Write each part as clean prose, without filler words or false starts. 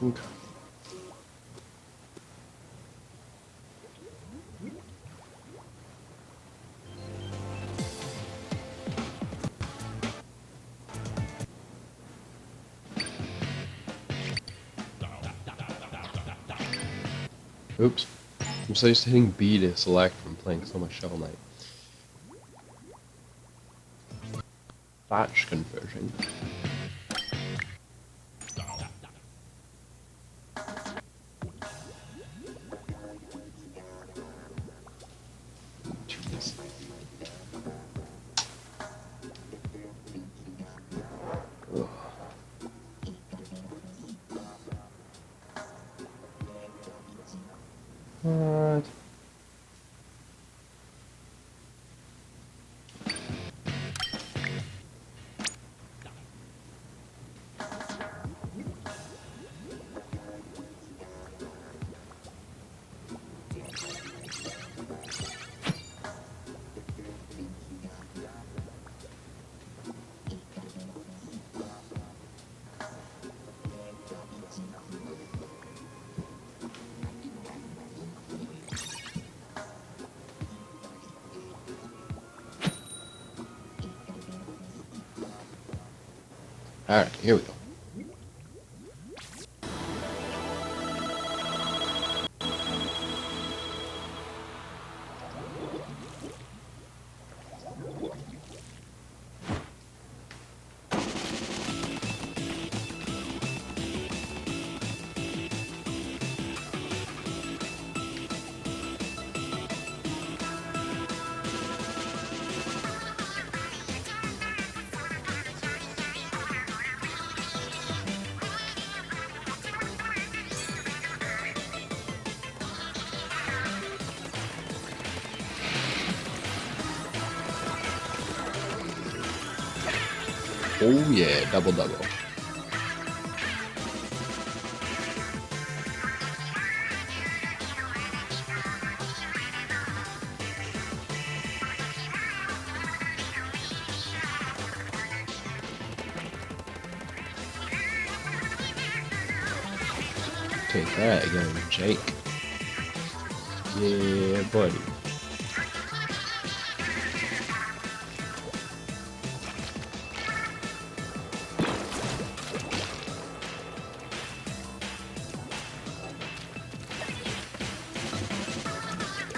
Okay. Oops. I'm so used to hitting B to select from playing so much Shovel Knight. Thatch conversion. Jeez. Ugh. What? Alright, here we go. Oh yeah, double double. Take that again, Jake. Yeah, buddy.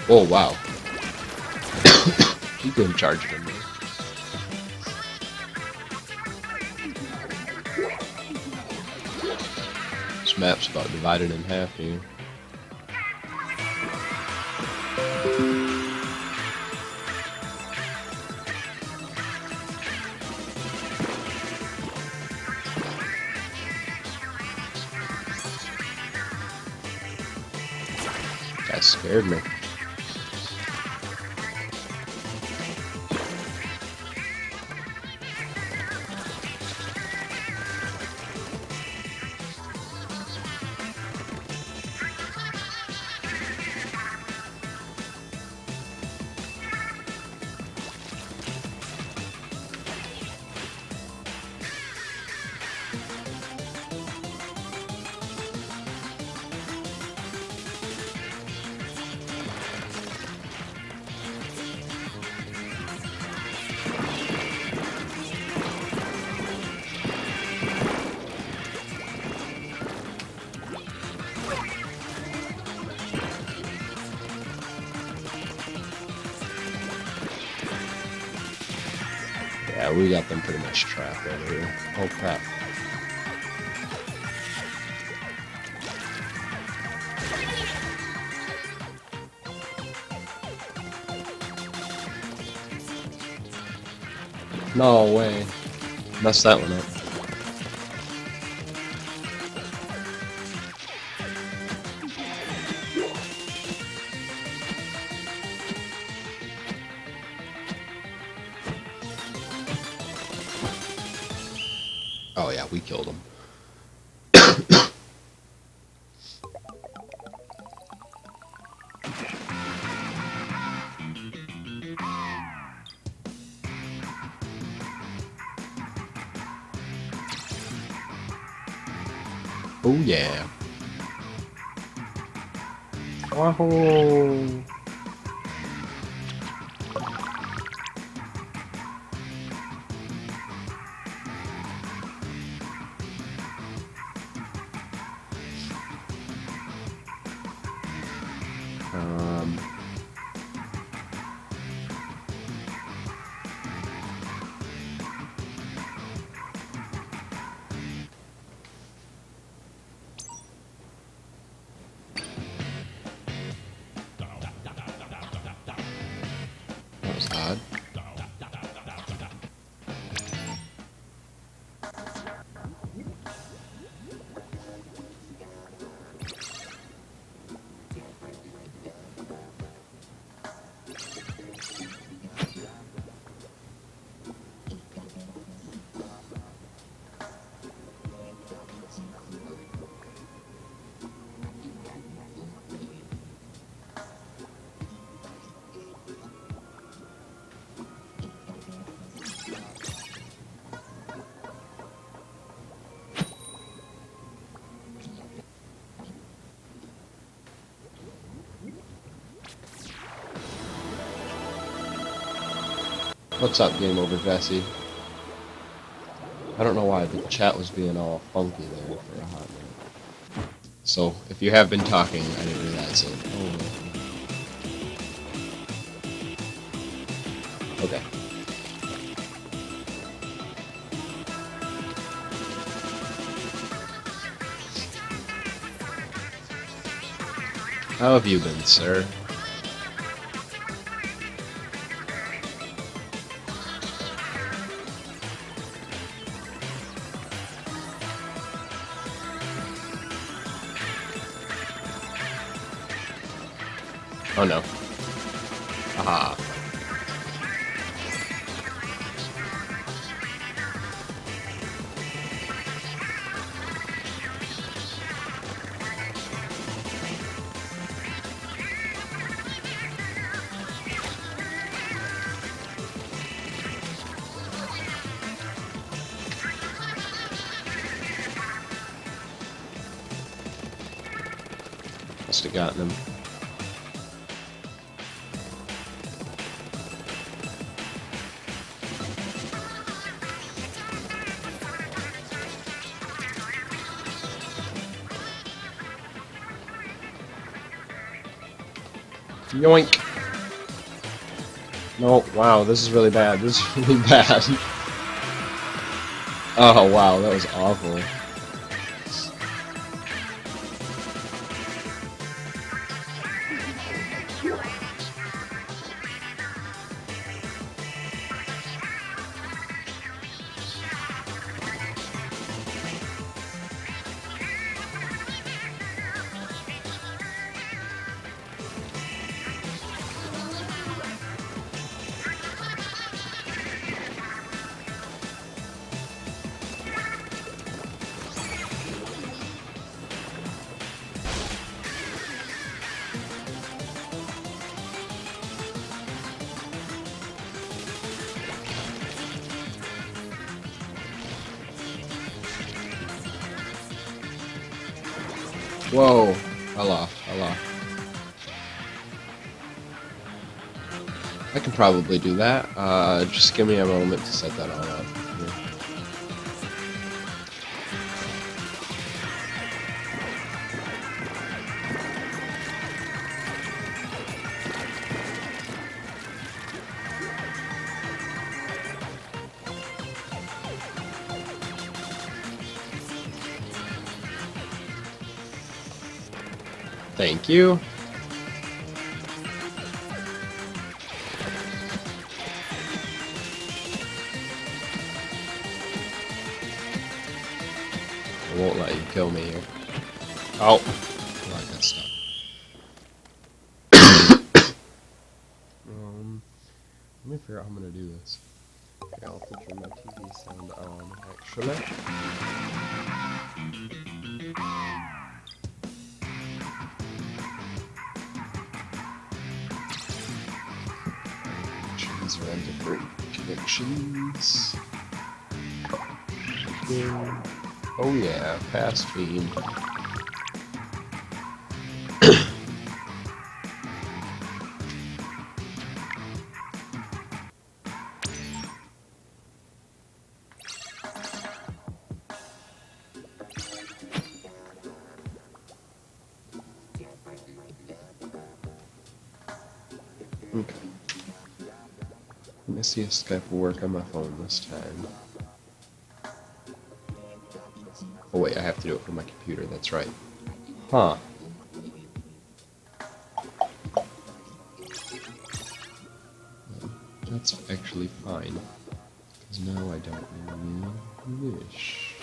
Oh wow. He couldn't charge it in there. This map's about divided in half here. That scared me. Yeah, we got them pretty much trapped over here. Oh crap. No way. Messed that one up. Oh yeah, we killed him. Oh yeah. Wahoo! That was odd. What's up, Game Over Jesse? I don't know why the chat was being all funky there for a hot minute. So, if you have been talking, I didn't do that, so... Oh. Okay. How have you been, sir? Oh no. Aha. Must have gotten him. Yoink! No, wow, this is really bad. This is really bad. Oh, wow, that was awful. Whoa, fell off. I can probably do that. Just give me a moment to set that all up. Thank you. I won't let you kill me here. Oh, I got stuck. Let me figure out how I'm gonna do this. Okay, I'll have to turn my TV sound on, actually. These are on different connections. Oh yeah, fast feed. Okay. Let me see if Skype will work on my phone this time. Oh wait, I have to do it from my computer, that's right. Huh. That's actually fine. Because now I don't really wish.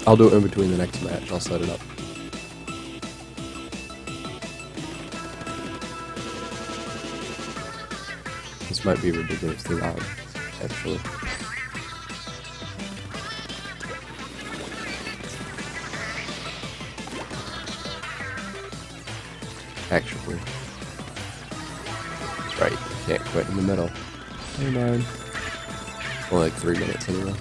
I'll do it in between the next match. I'll set it up. This might be ridiculously loud, actually. Actually. That's right, you can't quit in the middle. Hey man. Only like 3 minutes anyway.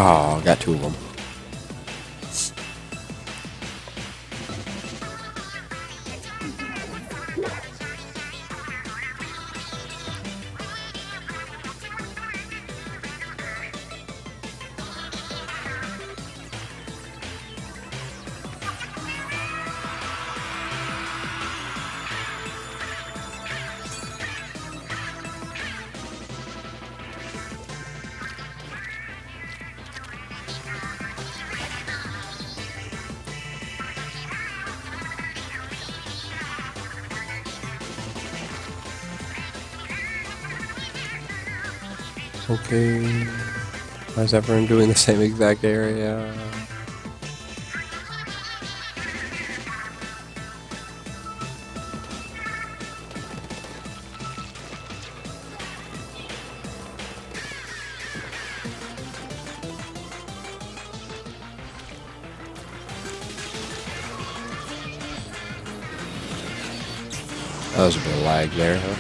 Oh, got 2 of them. Okay. Why is everyone doing the same exact area? That was a bit of lag there, huh?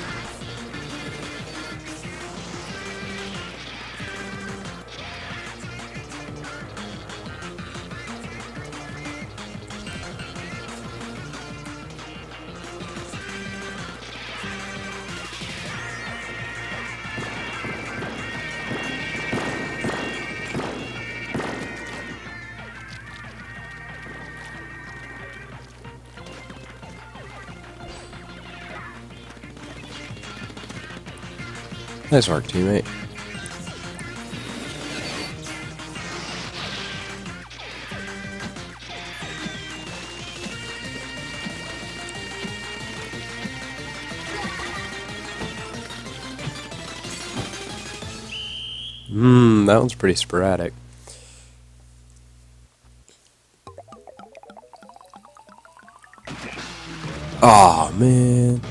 Nice work, teammate. That one's pretty sporadic. Aw, man.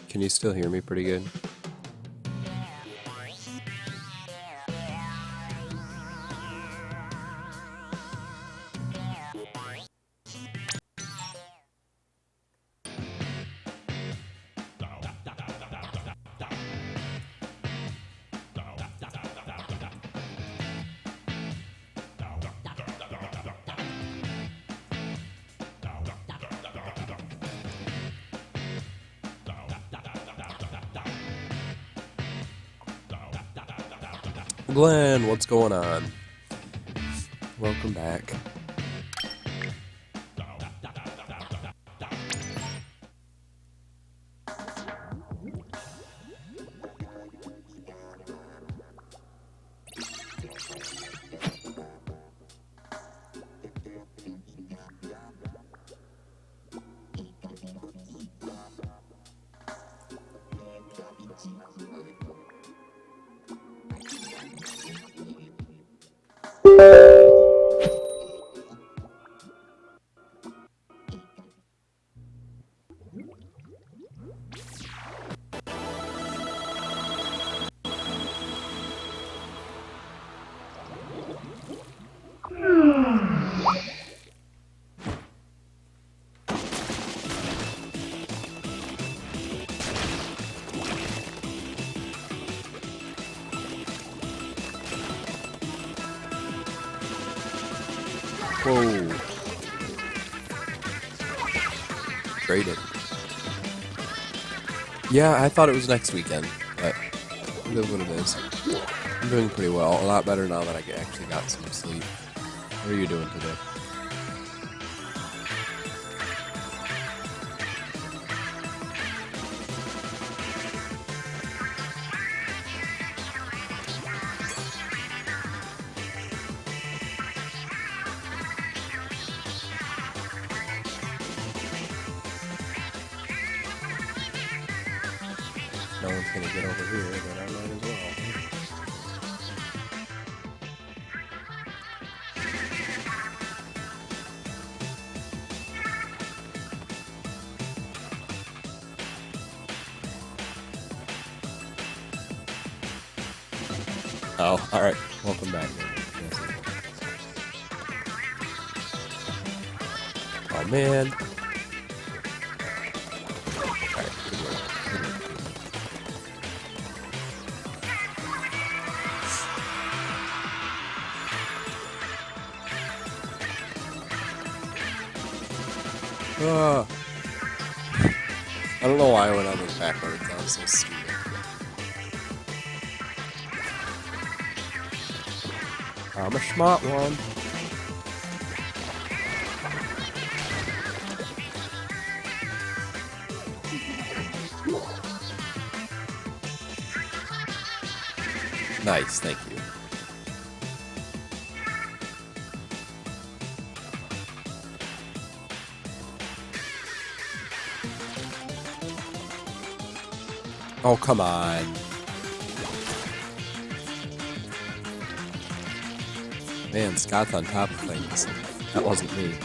Can you still hear me pretty good? Glenn, what's going on? Welcome back. Whoa. Traded. Yeah, I thought it was next weekend, but it is what it is. I'm doing pretty well. A lot better now that I actually got some sleep. What are you doing today? No one's gonna get over here, then I might as well. Oh, alright. Welcome back. Yes. Oh, man. Alright, good work. Good work. I don't know why I went on those backwards. That was so stupid. I'm a smart one. Nice, thank you. Oh, come on. Man, Scott's on top of things. That wasn't me.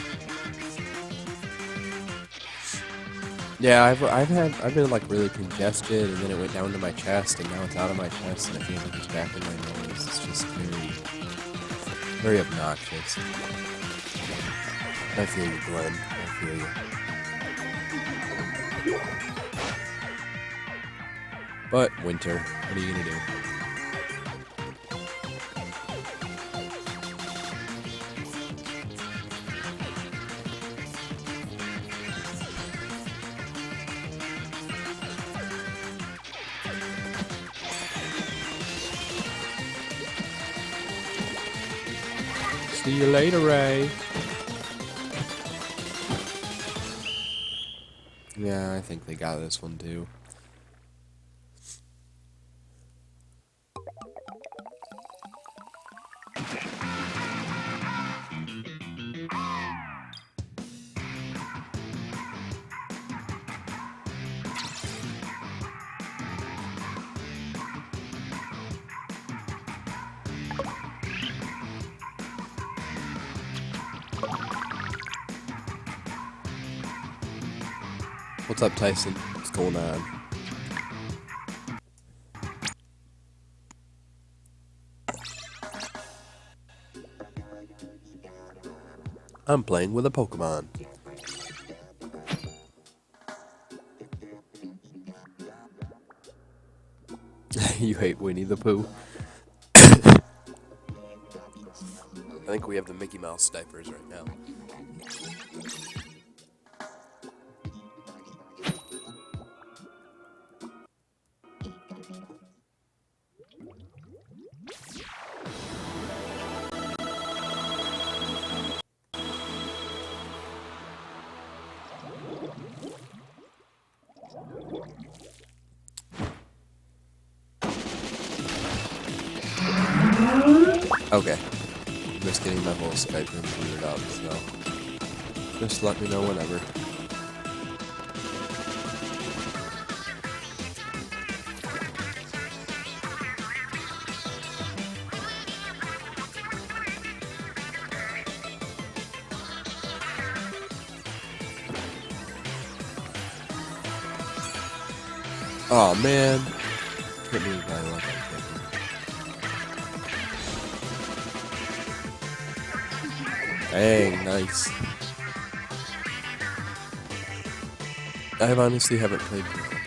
Yeah, I've been like really congested, and then it went down to my chest, and now it's out of my chest, and it feels like it's back in my nose. It's just very obnoxious. I feel you, Glenn. I feel you. But winter, what are you gonna do? See you later, Ray. Yeah, I think they got this one too. What's up, Tyson? What's going on? I'm playing with a Pokemon. You hate Winnie the Pooh. I think we have the Mickey Mouse diapers right now. Okay. I'm just getting my whole Skype room booted up, so just let me know whenever. Oh man. Hit me by luck. Dang, nice. I honestly haven't played Piranha Plant.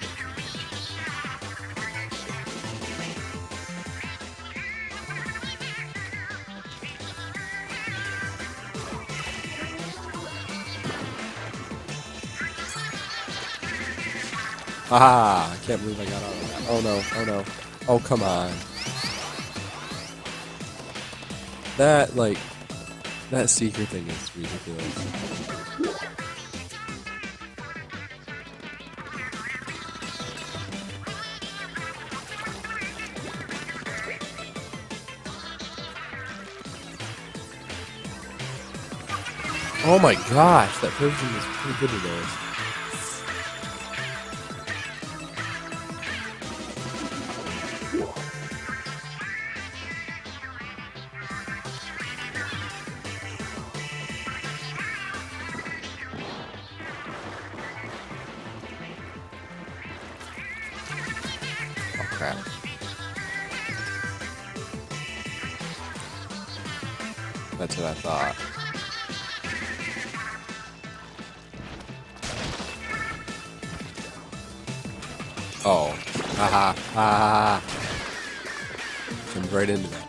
Ah, I can't believe I got out of that. Oh no, oh no. Oh, come on. That, like, that secret thing is ridiculous. Oh my gosh, that person is pretty good at those. Oh crap. That's what I thought. Oh. Haha. Ha. Jumped right into that.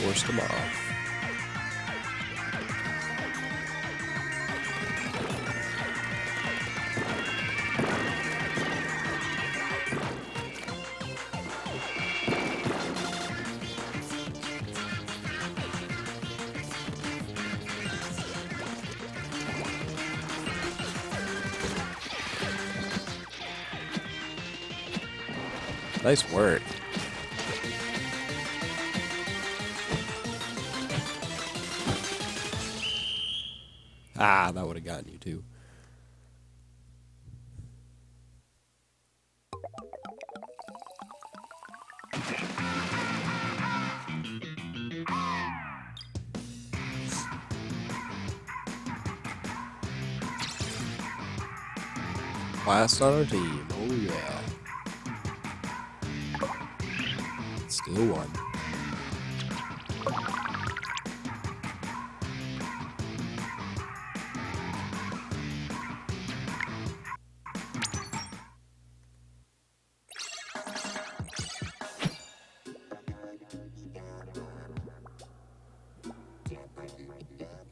Forced him off. Nice work. Ah, that would have gotten you too. Last on our team. Oh yeah. Still one.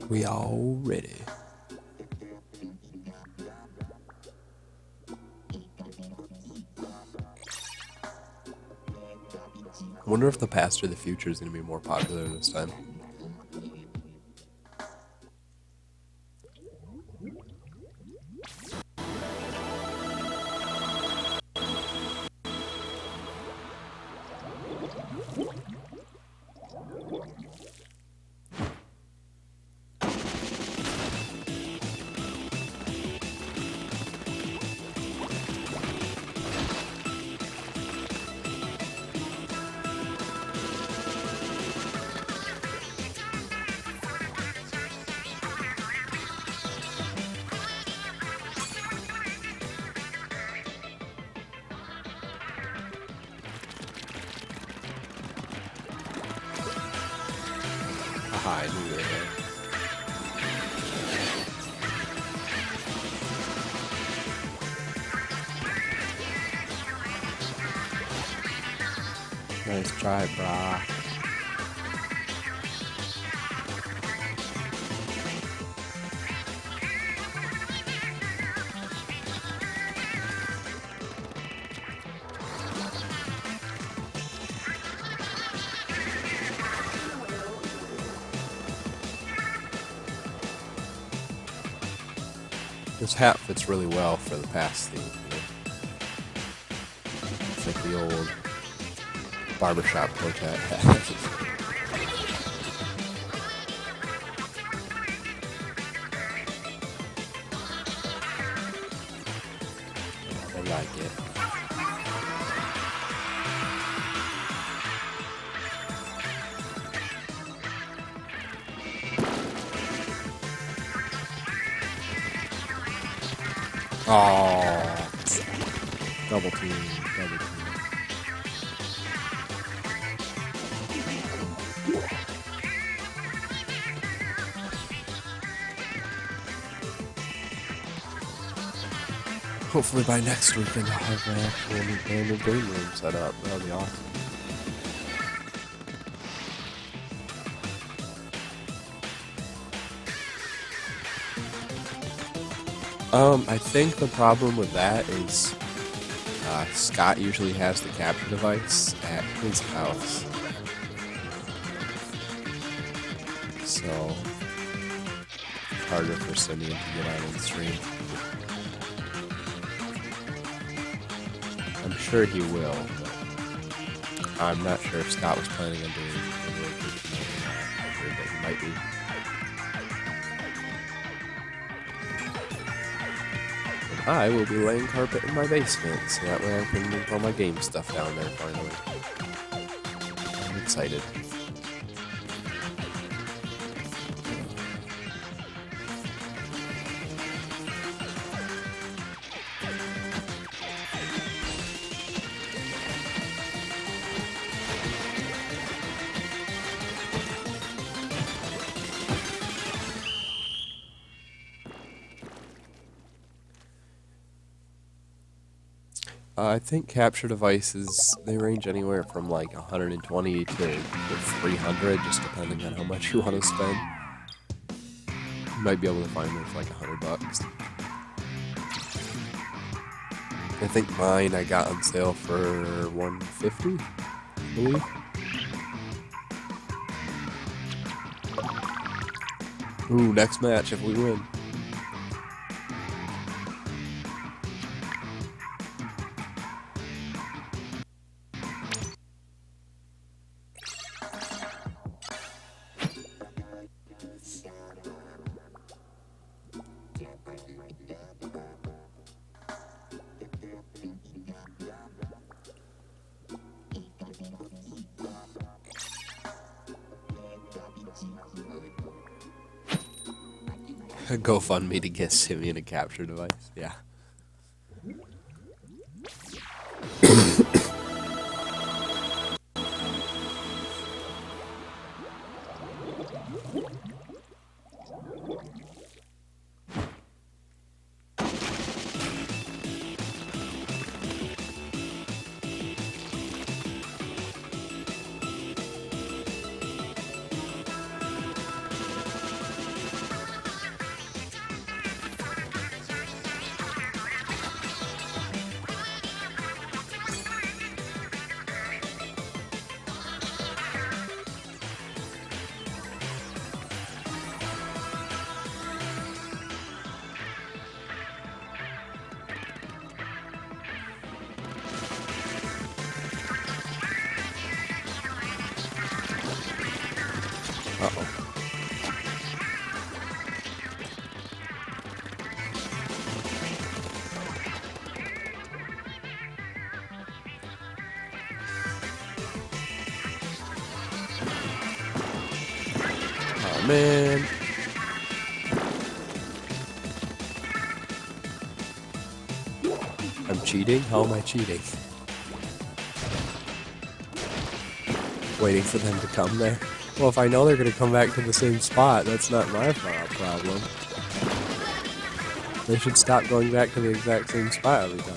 We all ready. I wonder if the past or the future is going to be more popular this time. Haha, I knew it. Nice try, brah. This hat fits really well for the past theme. It's like the old barbershop quartet hat. I like it. Oh, double team, double team. Hopefully by next weekend I'll have my actual brand new game room set up. That'll be awesome. I think the problem with that is Scott usually has the capture device at his house. So it's harder for Simeon to get on and stream. I'm sure he will, but I'm not sure if Scott was planning on doing a really good tonight or not. I heard that he might be. And I will be laying carpet in my basement, so that way I can move all my game stuff down there finally. I'm excited. I think capture devices, they range anywhere from like 120 to 300, just depending on how much you want to spend. You might be able to find them for like $100. I think mine I got on sale for $150, I believe. Ooh, next match if we win. GoFundMe to get Simeon a capture device. Yeah. Uh-oh. Oh, man. I'm cheating? How am I cheating? Waiting for them to come there. Well, if I know they're going to come back to the same spot, that's not my problem. They should stop going back to the exact same spot every time.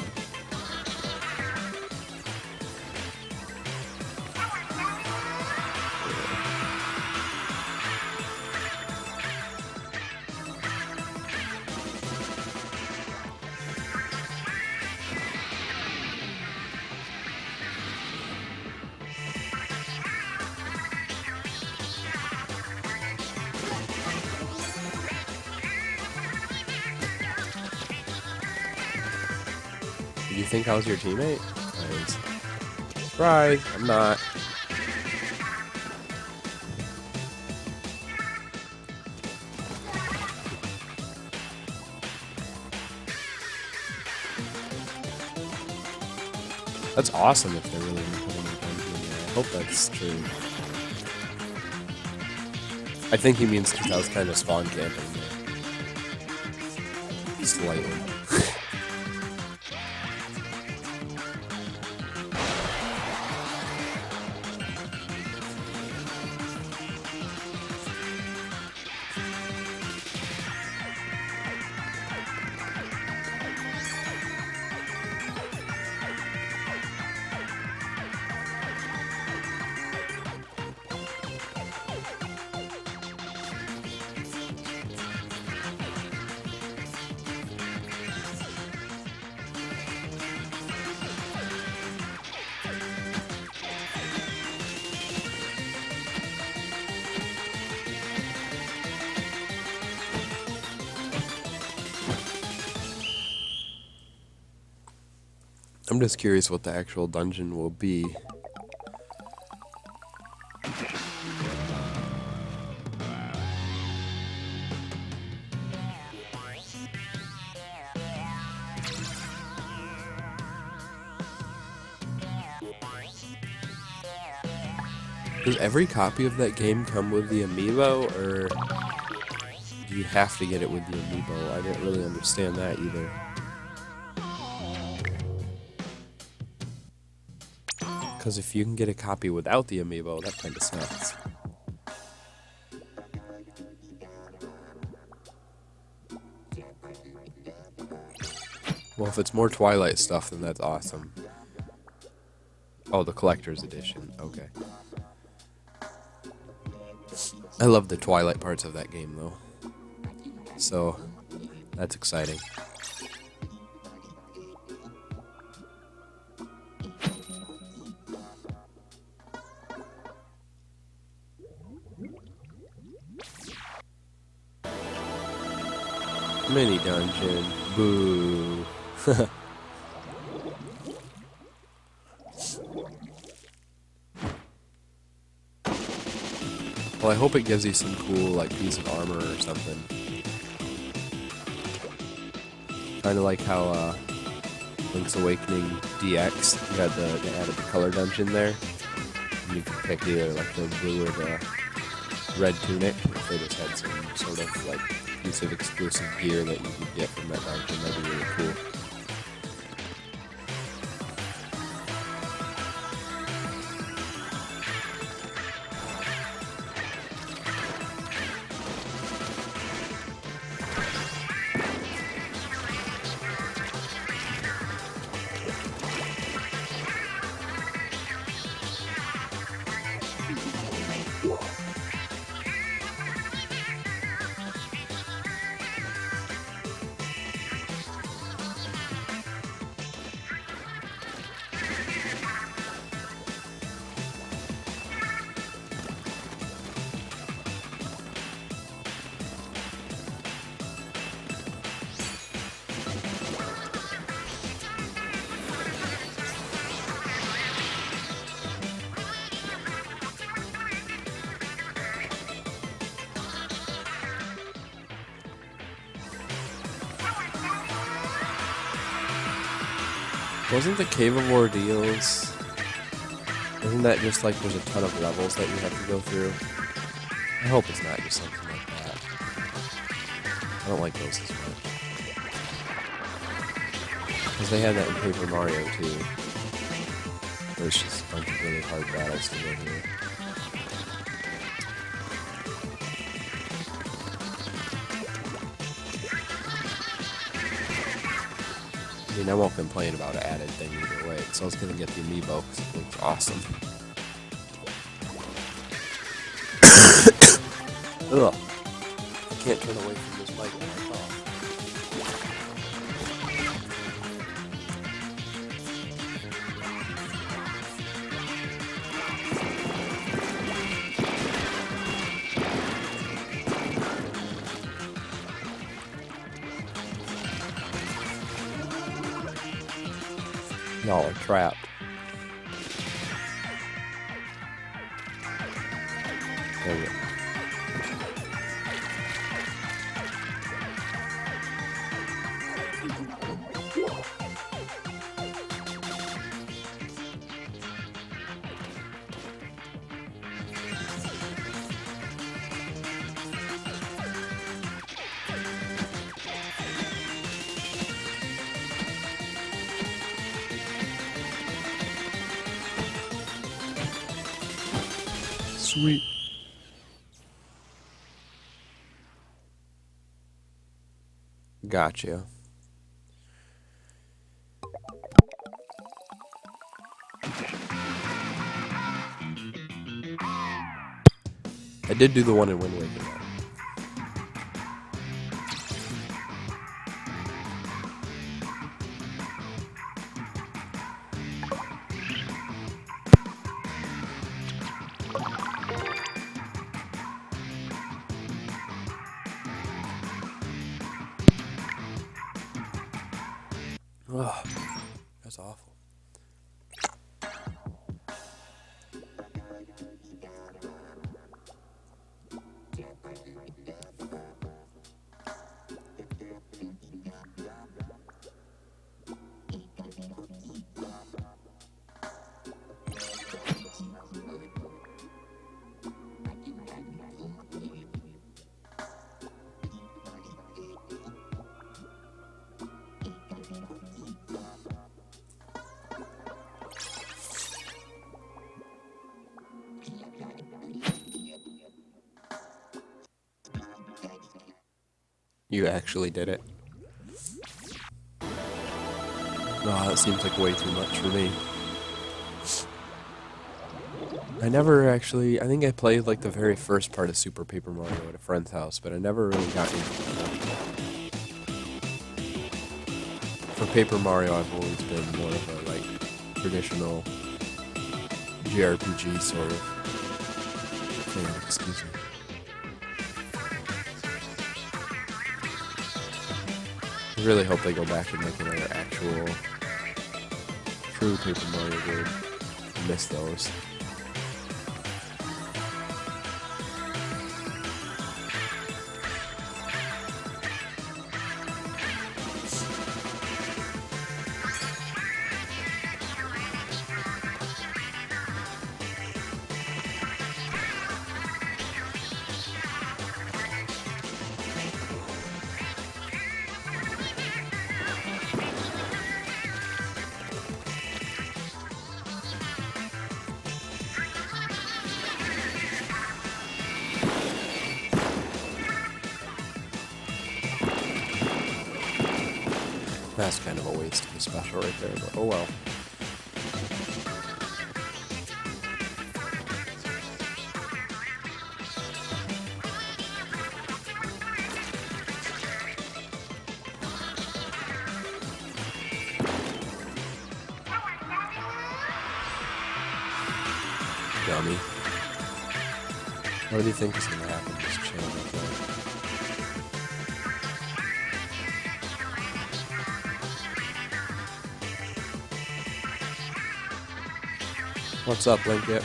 Do you think I was your teammate? Right, I'm not. That's awesome if they're really going to put in a dungeon there. I hope that's true. I think he means because I was kind of spawn camping there. Slightly. I'm just curious what the actual dungeon will be. Does every copy of that game come with the amiibo, or do you have to get it with the amiibo? I didn't really understand that either. Because if you can get a copy without the amiibo, that kind of sucks. Well, if it's more Twilight stuff, then that's awesome. Oh, the collector's edition. Okay. I love the Twilight parts of that game, though. So, that's exciting. Mini dungeon. Boo. Well, I hope it gives you some cool, like, piece of armor or something. Kind of like how, Link's Awakening DX, you had they added the color dungeon there. And you could pick either, like, the blue or the red tunic. If they just had some sort of, like, piece of exclusive gear that you could get from that dungeon, that'd be really cool. Wasn't the Cave of Ordeals... Isn't that just like there's a ton of levels that you have to go through? I hope it's not just something like that. I don't like those as much. Because they had that in Paper Mario too. Where it's just a bunch of really hard battles to go through. I mean, I won't complain about an added thing either way, so I was gonna get the amiibo because it looks awesome. Ugh. I can't turn away from this mic when I talk. Y'all are trapped. There we go. Sweet. Gotcha. I did do the one in Wind Waker though. Ugh, that's awful. You actually did it. No, that seems like way too much for me. I never actually, I think I played like the very first part of Super Paper Mario at a friend's house, but I never really got into it. For Paper Mario, I've always been more of a like traditional JRPG sort of fan, excuse me. I really hope they go back and make another actual true Paper Mario game. I miss those. That's kind of a waste of a special right there, but oh well. Dummy. What do you think is going to happen to this channel? What's up, Linkit?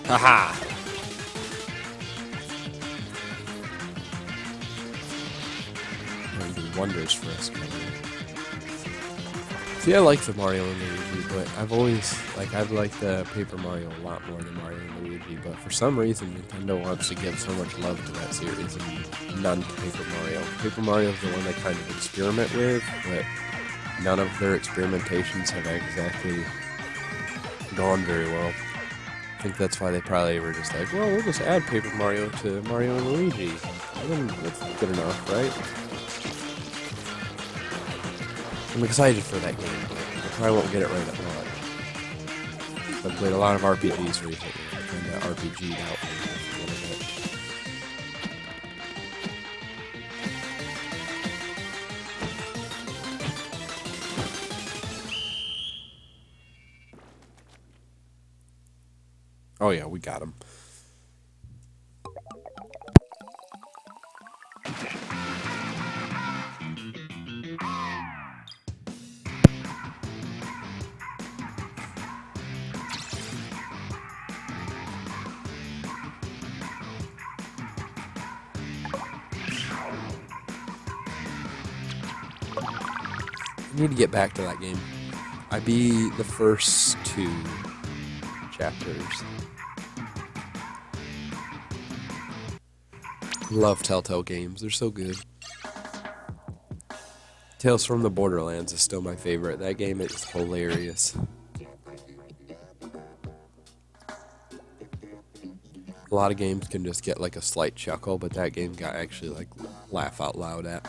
Haha! Do wonders for us. See, I like the Mario and Luigi, but I've always I've liked the Paper Mario a lot more than Mario and Luigi. But for some reason, Nintendo wants to give so much love to that series and none to Paper Mario. Paper Mario is the one they kind of experiment with, but none of their experimentations have exactly gone very well. I think that's why they probably were just like, well, we'll just add Paper Mario to Mario and Luigi. I mean, that's good enough, right? I'm excited for that game, but I probably won't get it right at launch. I've played a lot of RPGs recently. I kind of RPG'd out a little bit. Oh yeah, we got him. I need to get back to that game. I beat the first 2 chapters. Love Telltale games, they're so good. Tales from the Borderlands is still my favorite. That game is hilarious. A lot of games can just get like a slight chuckle, but that game got actually like laugh out loud at.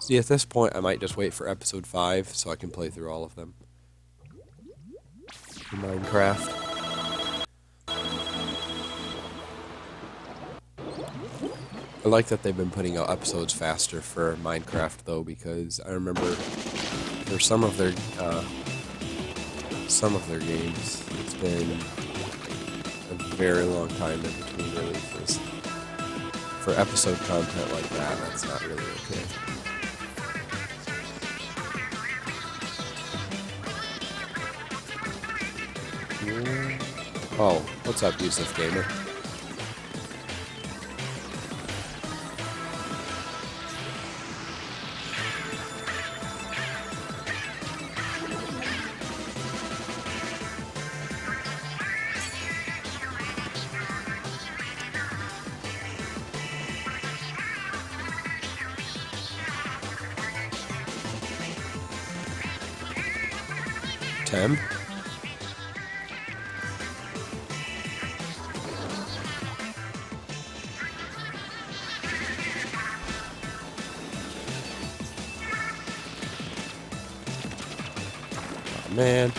See, at this point, I might just wait for episode 5 so I can play through all of them. In Minecraft. I like that they've been putting out episodes faster for Minecraft, though, because I remember for some of their games, it's been a very long time in between releases. For episode content like that, that's not really okay. Oh, what's up, Yusuf Gamer? Tem? Oh, man.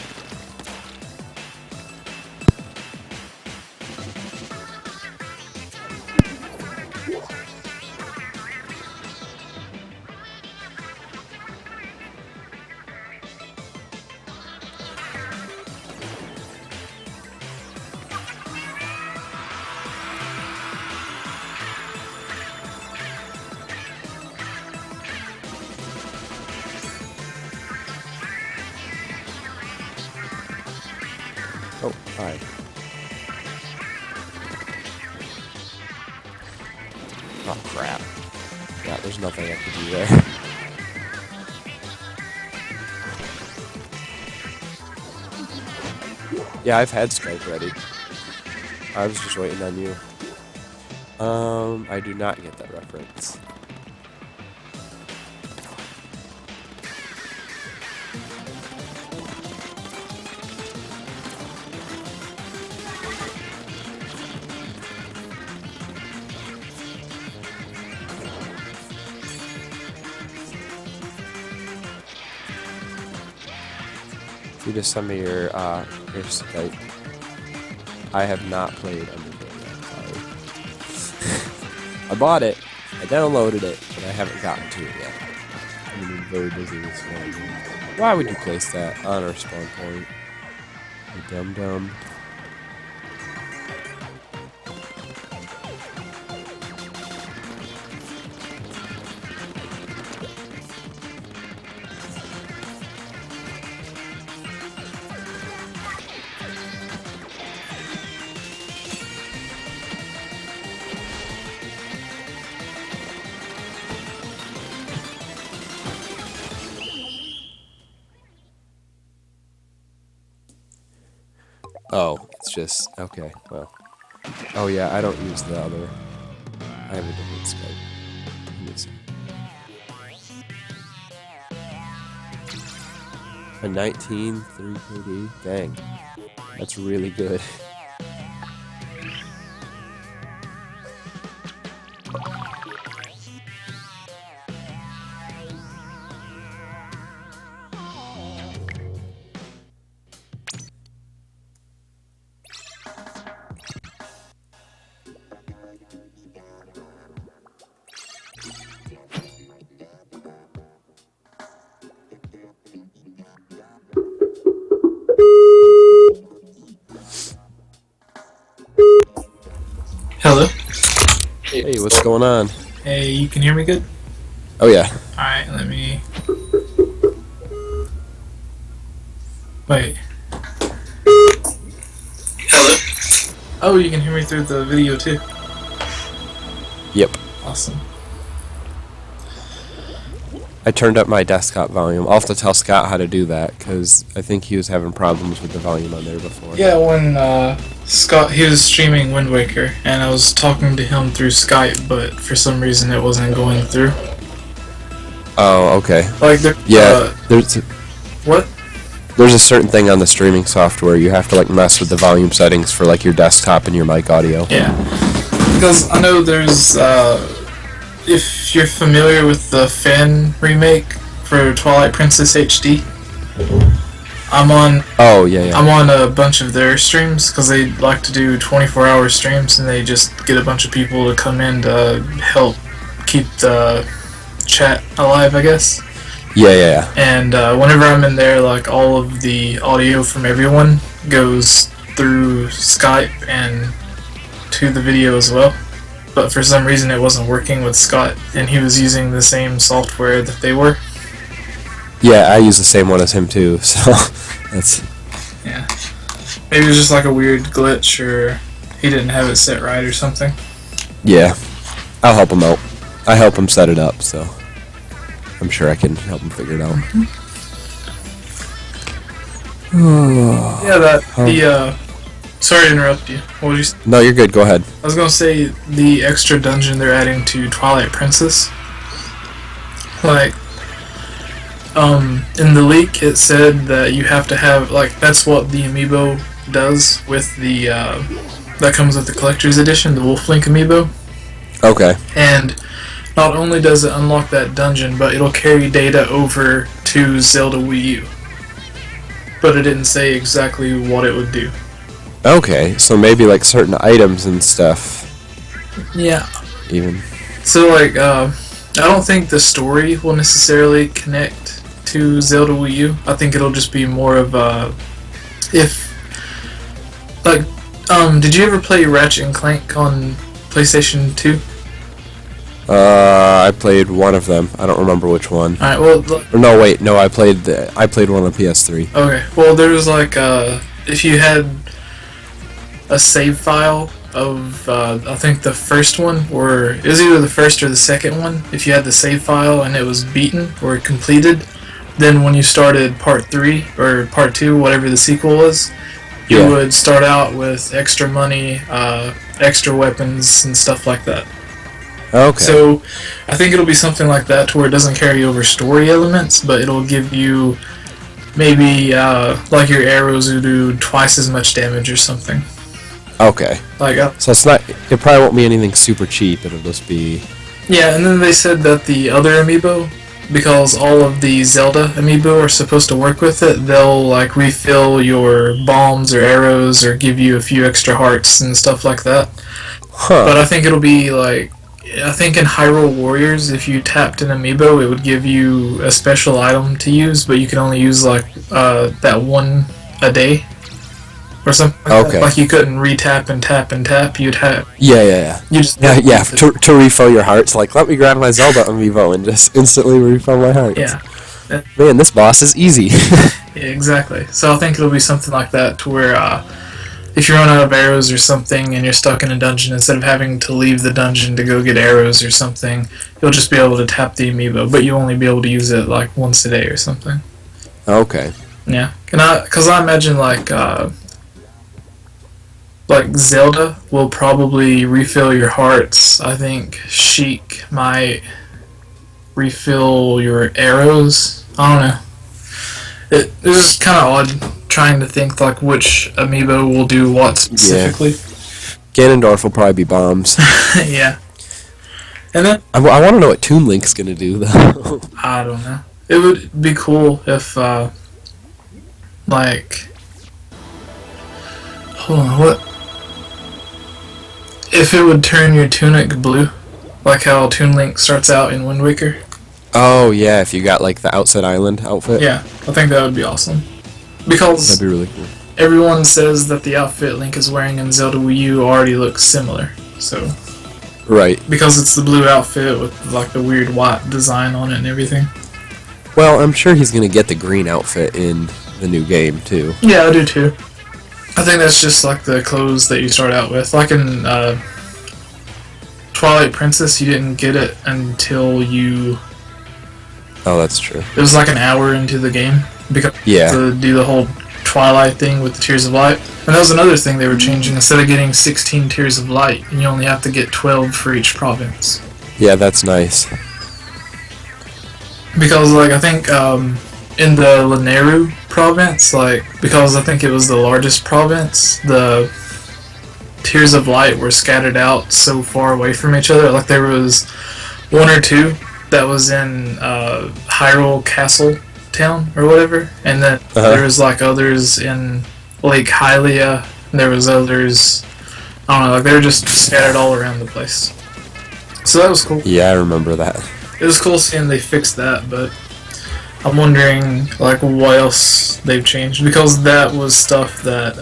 Oh, hi. Oh, crap. Yeah, there's nothing I can do there. Yeah, I've had Skype ready. I was just waiting on you. I do not get that reference. You just send me your Skype. I have not played Undertale yet, sorry. I bought it, I downloaded it, but I haven't gotten to it yet. I've been very busy this morning. Why would you place that on our spawn point? You dum-dum. Oh, it's just, okay, well. Oh yeah, I don't use the other. I have a different Skype. Let me see. A 19 3KD? Dang. That's really good. Hello. Hey, what's going on? Hey, you can hear me good? Oh yeah. Alright, let me... Wait. Hello. Oh, you can hear me through the video too. Yep. Awesome. I turned up my desktop volume. I'll have to tell Scott how to do that, because I think he was having problems with the volume on there before. Yeah, when Scott, he was streaming Wind Waker, and I was talking to him through Skype, but for some reason it wasn't going through. Oh, okay. Like, the, Yeah, what? there's a certain thing on the streaming software. You have to like mess with the volume settings for like your desktop and your mic audio. Yeah. Because I know there's, if you're familiar with the fan remake for Twilight Princess HD, I'm on. Oh yeah, yeah. I'm on a bunch of their streams because they like to do 24-hour streams, and they just get a bunch of people to come in to help keep the chat alive, I guess. Yeah, yeah, yeah. And whenever I'm in there, like all of the audio from everyone goes through Skype and to the video as well. But for some reason it wasn't working with Scott, and he was using the same software that they were. Yeah, I use the same one as him too, so that's... Yeah. Maybe it was just like a weird glitch, or he didn't have it set right or something. Yeah. I'll help him out. I help him set it up, so I'm sure I can help him figure it out. Yeah, that, sorry to interrupt you. What would you say? No, you're good, go ahead. I was gonna say, the extra dungeon they're adding to Twilight Princess. Like, In the leak, it said that you have to have, like, that's what the amiibo does with the, that comes with the collector's edition, the Wolf Link amiibo. Okay. And not only does it unlock that dungeon, but it'll carry data over to Zelda Wii U. But it didn't say exactly what it would do. Okay, so maybe like certain items and stuff. Yeah. Even. So, like, I don't think the story will necessarily connect to Zelda Wii U. I think it'll just be more of a... did you ever play Ratchet and Clank on PlayStation 2? I played one of them. I don't remember which one. Alright, well... Or no, wait, no, I played one on PS3. Okay, well, there was, like, if you had a save file of, I think the first one, or it was either the first or the second one, if you had the save file and it was beaten or completed, then when you started part 3 or part 2, whatever the sequel was, you would start out with extra money, extra weapons, and stuff like that. Okay. So I think it'll be something like that to where it doesn't carry over story elements, but it'll give you maybe like your arrows will do twice as much damage or something. Okay. Like so it's not. It probably won't be anything super cheap. It'll just be. Yeah, and then they said that the other amiibo, because all of the Zelda amiibo are supposed to work with it, they'll like refill your bombs or arrows or give you a few extra hearts and stuff like that. Huh. But I think it'll be like, I think in Hyrule Warriors, if you tapped an amiibo, it would give you a special item to use, but you can only use like that one a day or something like Okay. that. Like you couldn't re-tap and tap and tap. You'd have Yeah. you just Yeah. To refill your hearts, like let me grab my Zelda amiibo and just instantly refill my hearts. Yeah. Man, this boss is easy. Yeah, exactly. So I think it'll be something like that, to where if you run out of arrows or something and you're stuck in a dungeon, instead of having to leave the dungeon to go get arrows or something, you'll just be able to tap the amiibo, but you'll only be able to use it like once a day or something. Okay. Yeah, because I imagine like Zelda will probably refill your hearts. I think Sheik might refill your arrows. I don't know. It was kind of odd trying to think like which amiibo will do what specifically. Ganondorf will probably be bombs. Yeah. And then I want to know what Toon Link's gonna do though. I don't know. It would be cool if like, hold on, what? If it would turn your tunic blue, like how Toon Link starts out in Wind Waker. Oh yeah, if you got like the Outside Island outfit. Yeah, I think that would be awesome. Because That'd be really cool. everyone says that the outfit Link is wearing in Zelda Wii U already looks similar. So, Right. because it's the blue outfit with like the weird white design on it and everything. Well, I'm sure he's gonna get the green outfit in the new game too. Yeah, I do too. I think that's just like the clothes that you start out with. Like in Twilight Princess, you didn't get it until you... Oh, that's true. It was like an hour into the game, because to do the whole Twilight thing with the Tears of Light. And that was another thing they were changing. Instead of getting 16 Tears of Light, you only have to get 12 for each province. Yeah, that's nice. Because, like, I think in the Lanayru province, like, because I think it was the largest province, the Tears of Light were scattered out so far away from each other. Like, there was one or two that was in Hyrule Castle Town or whatever, and then there was like others in Lake Hylia, and there was others, I don't know, like they were just scattered all around the place. So that was cool. Yeah, I remember that. It was cool seeing they fixed that, but I'm wondering like what else they've changed, because that was stuff that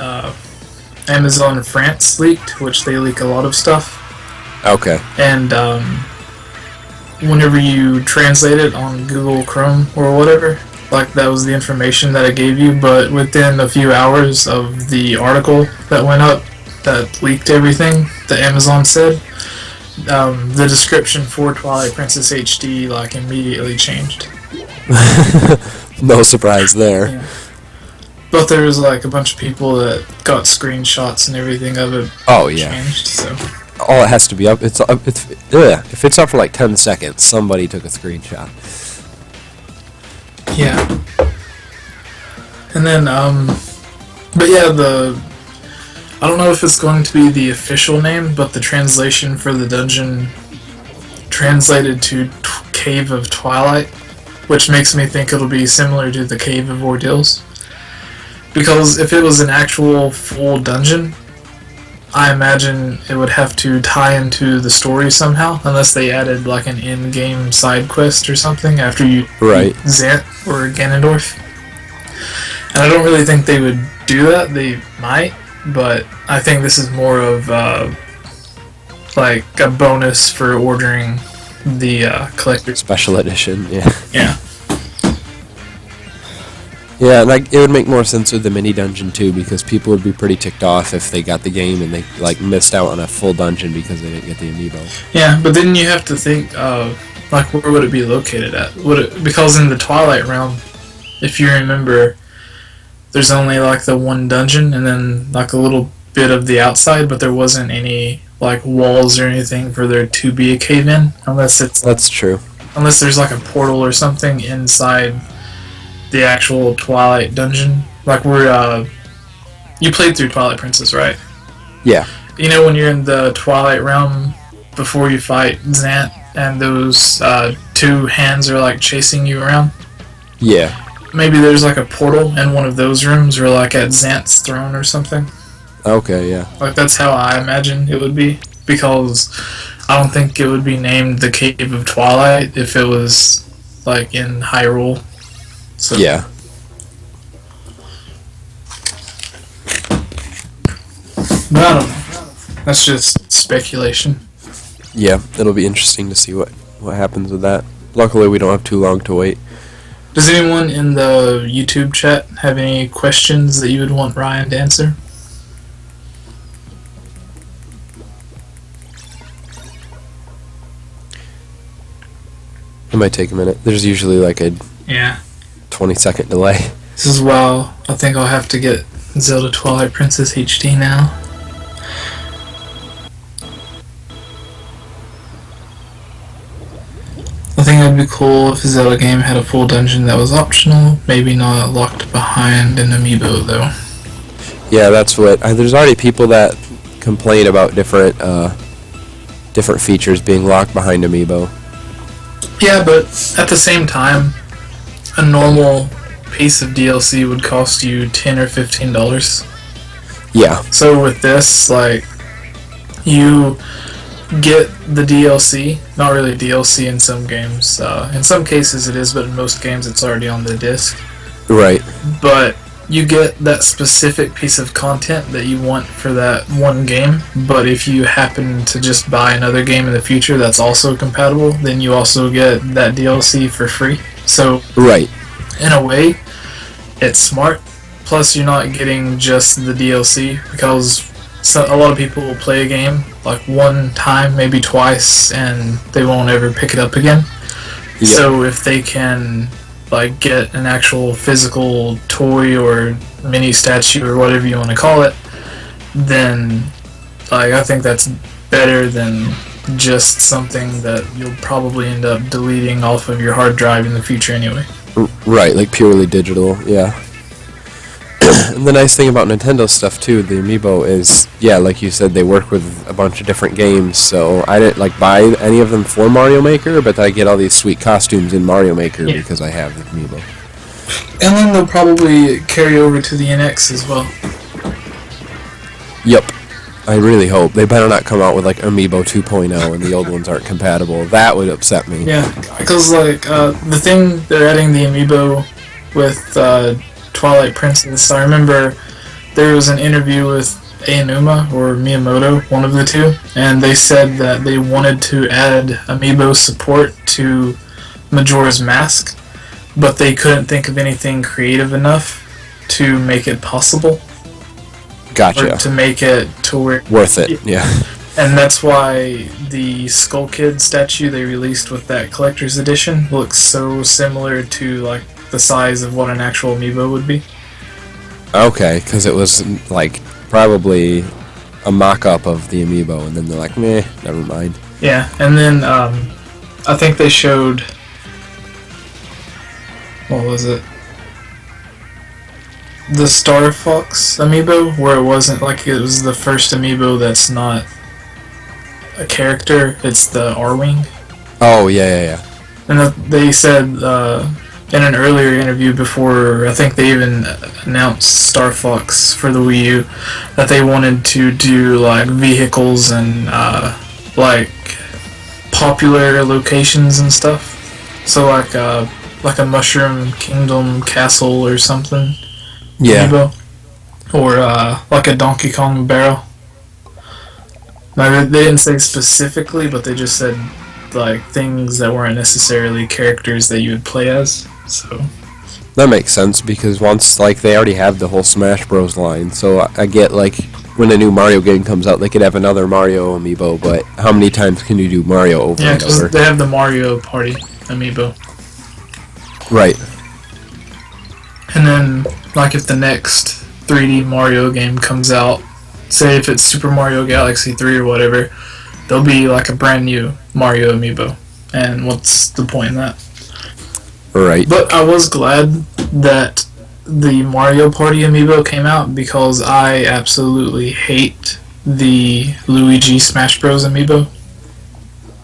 Amazon France leaked, which they leak a lot of stuff. Okay. And whenever you translate it on Google Chrome or whatever, like that was the information that it gave you, but within a few hours of the article that went up that leaked everything that Amazon said, the description for Twilight Princess HD like immediately changed. No surprise there. Yeah. But there was like a bunch of people that got screenshots and everything of it changed, so... All it has to be up. If it's up for like 10 seconds, somebody took a screenshot. Yeah. And then, but yeah, I don't know if it's going to be the official name, but the translation for the dungeon translated to Cave of Twilight, which makes me think it'll be similar to the Cave of Ordeals. Because if it was an actual full dungeon, I imagine it would have to tie into the story somehow, unless they added like an in-game side quest or something after you Right. beat Zant or Ganondorf. And I don't really think they would do that. They might, but I think this is more of like a bonus for ordering the collector's Special edition, yeah. Yeah. Yeah, like it would make more sense with the mini dungeon too, because people would be pretty ticked off if they got the game and they like missed out on a full dungeon because they didn't get the amiibo. Yeah, but then you have to think, like, where would it be located at? Because in the Twilight Realm, if you remember, there's only like the one dungeon and then like a little bit of the outside, but there wasn't any like walls or anything for there to be a cave in, unless That's true. unless there's like a portal or something inside the actual Twilight dungeon. Like you played through Twilight Princess, right? Yeah. You know when you're in the Twilight Realm before you fight Zant and those two hands are like chasing you around? Yeah. Maybe there's like a portal in one of those rooms or like at Zant's throne or something. Okay, yeah. Like that's how I imagine it would be, because I don't think it would be named the Cave of Twilight if it was like in Hyrule. So Yeah. But I don't know. That's just speculation. Yeah, it'll be interesting to see what happens with that. Luckily, we don't have too long to wait. Does anyone in the YouTube chat have any questions that you would want Ryan to answer? It might take a minute. There's usually like a Yeah. 20-second delay. This is why I think I'll have to get Zelda Twilight Princess HD now. I think it'd be cool if a Zelda game had a full dungeon that was optional, maybe not locked behind an amiibo though. Yeah, that's what. There's already people that complain about different features being locked behind amiibo. Yeah, but at the same time, a normal piece of DLC would cost you $10 or $15. Yeah. So with this, like, you get the DLC, not really DLC in some games. In some cases it is, but in most games it's already on the disc. Right. But you get that specific piece of content that you want for that one game, but if you happen to just buy another game in the future that's also compatible, then you also get that DLC for free. So, Right. in a way, it's smart. Plus, you're not getting just the DLC, because a lot of people will play a game like one time, maybe twice, and they won't ever pick it up again. Yep. So if they can like get an actual physical toy or mini statue or whatever you want to call it, then like I think that's better than just something that you'll probably end up deleting off of your hard drive in the future anyway. Right, like purely digital, yeah. And the nice thing about Nintendo stuff too, the amiibo, is, yeah, like you said, they work with a bunch of different games, so I didn't like buy any of them for Mario Maker, but I get all these sweet costumes in Mario Maker because I have the amiibo. And then they'll probably carry over to the NX as well. Yep. I really hope. They better not come out with like Amiibo 2.0 and the old ones aren't compatible. That would upset me. Yeah, because like the thing they're adding the amiibo with Twilight Princess. I remember there was an interview with Aonuma or Miyamoto, one of the two, and they said that they wanted to add amiibo support to Majora's Mask, but they couldn't think of anything creative enough to make it possible. Gotcha. Or to make it to where Worth it, yeah. And that's why the Skull Kid statue they released with that collector's edition looks so similar to like the size of what an actual amiibo would be. Okay, because it was like probably a mock-up of the amiibo, and then they're like, meh, never mind. Yeah, and then I think they showed what was it? The Star Fox amiibo, where it wasn't like it was the first amiibo that's not a character, it's the R-Wing. Oh, yeah. And they said in an earlier interview before, I think they even announced Star Fox for the Wii U, that they wanted to do like vehicles and like popular locations and stuff. So like a Mushroom Kingdom castle or something. Yeah. Amiibo. Or like a Donkey Kong barrel. Like, they didn't say specifically, but they just said like things that weren't necessarily characters that you would play as. So That makes sense, because once, like, they already have the whole Smash Bros. Line, so I get, like, when a new Mario game comes out, they could have another Mario amiibo, but how many times can you do Mario over yeah, and over? because they have the Mario Party amiibo. Right. And then, like, if the next 3D Mario game comes out, say if it's Super Mario Galaxy 3 or whatever, there'll be like a brand new Mario amiibo. And what's the point in that? Right. But I was glad that the Mario Party amiibo came out, because I absolutely hate the Luigi Smash Bros. Amiibo.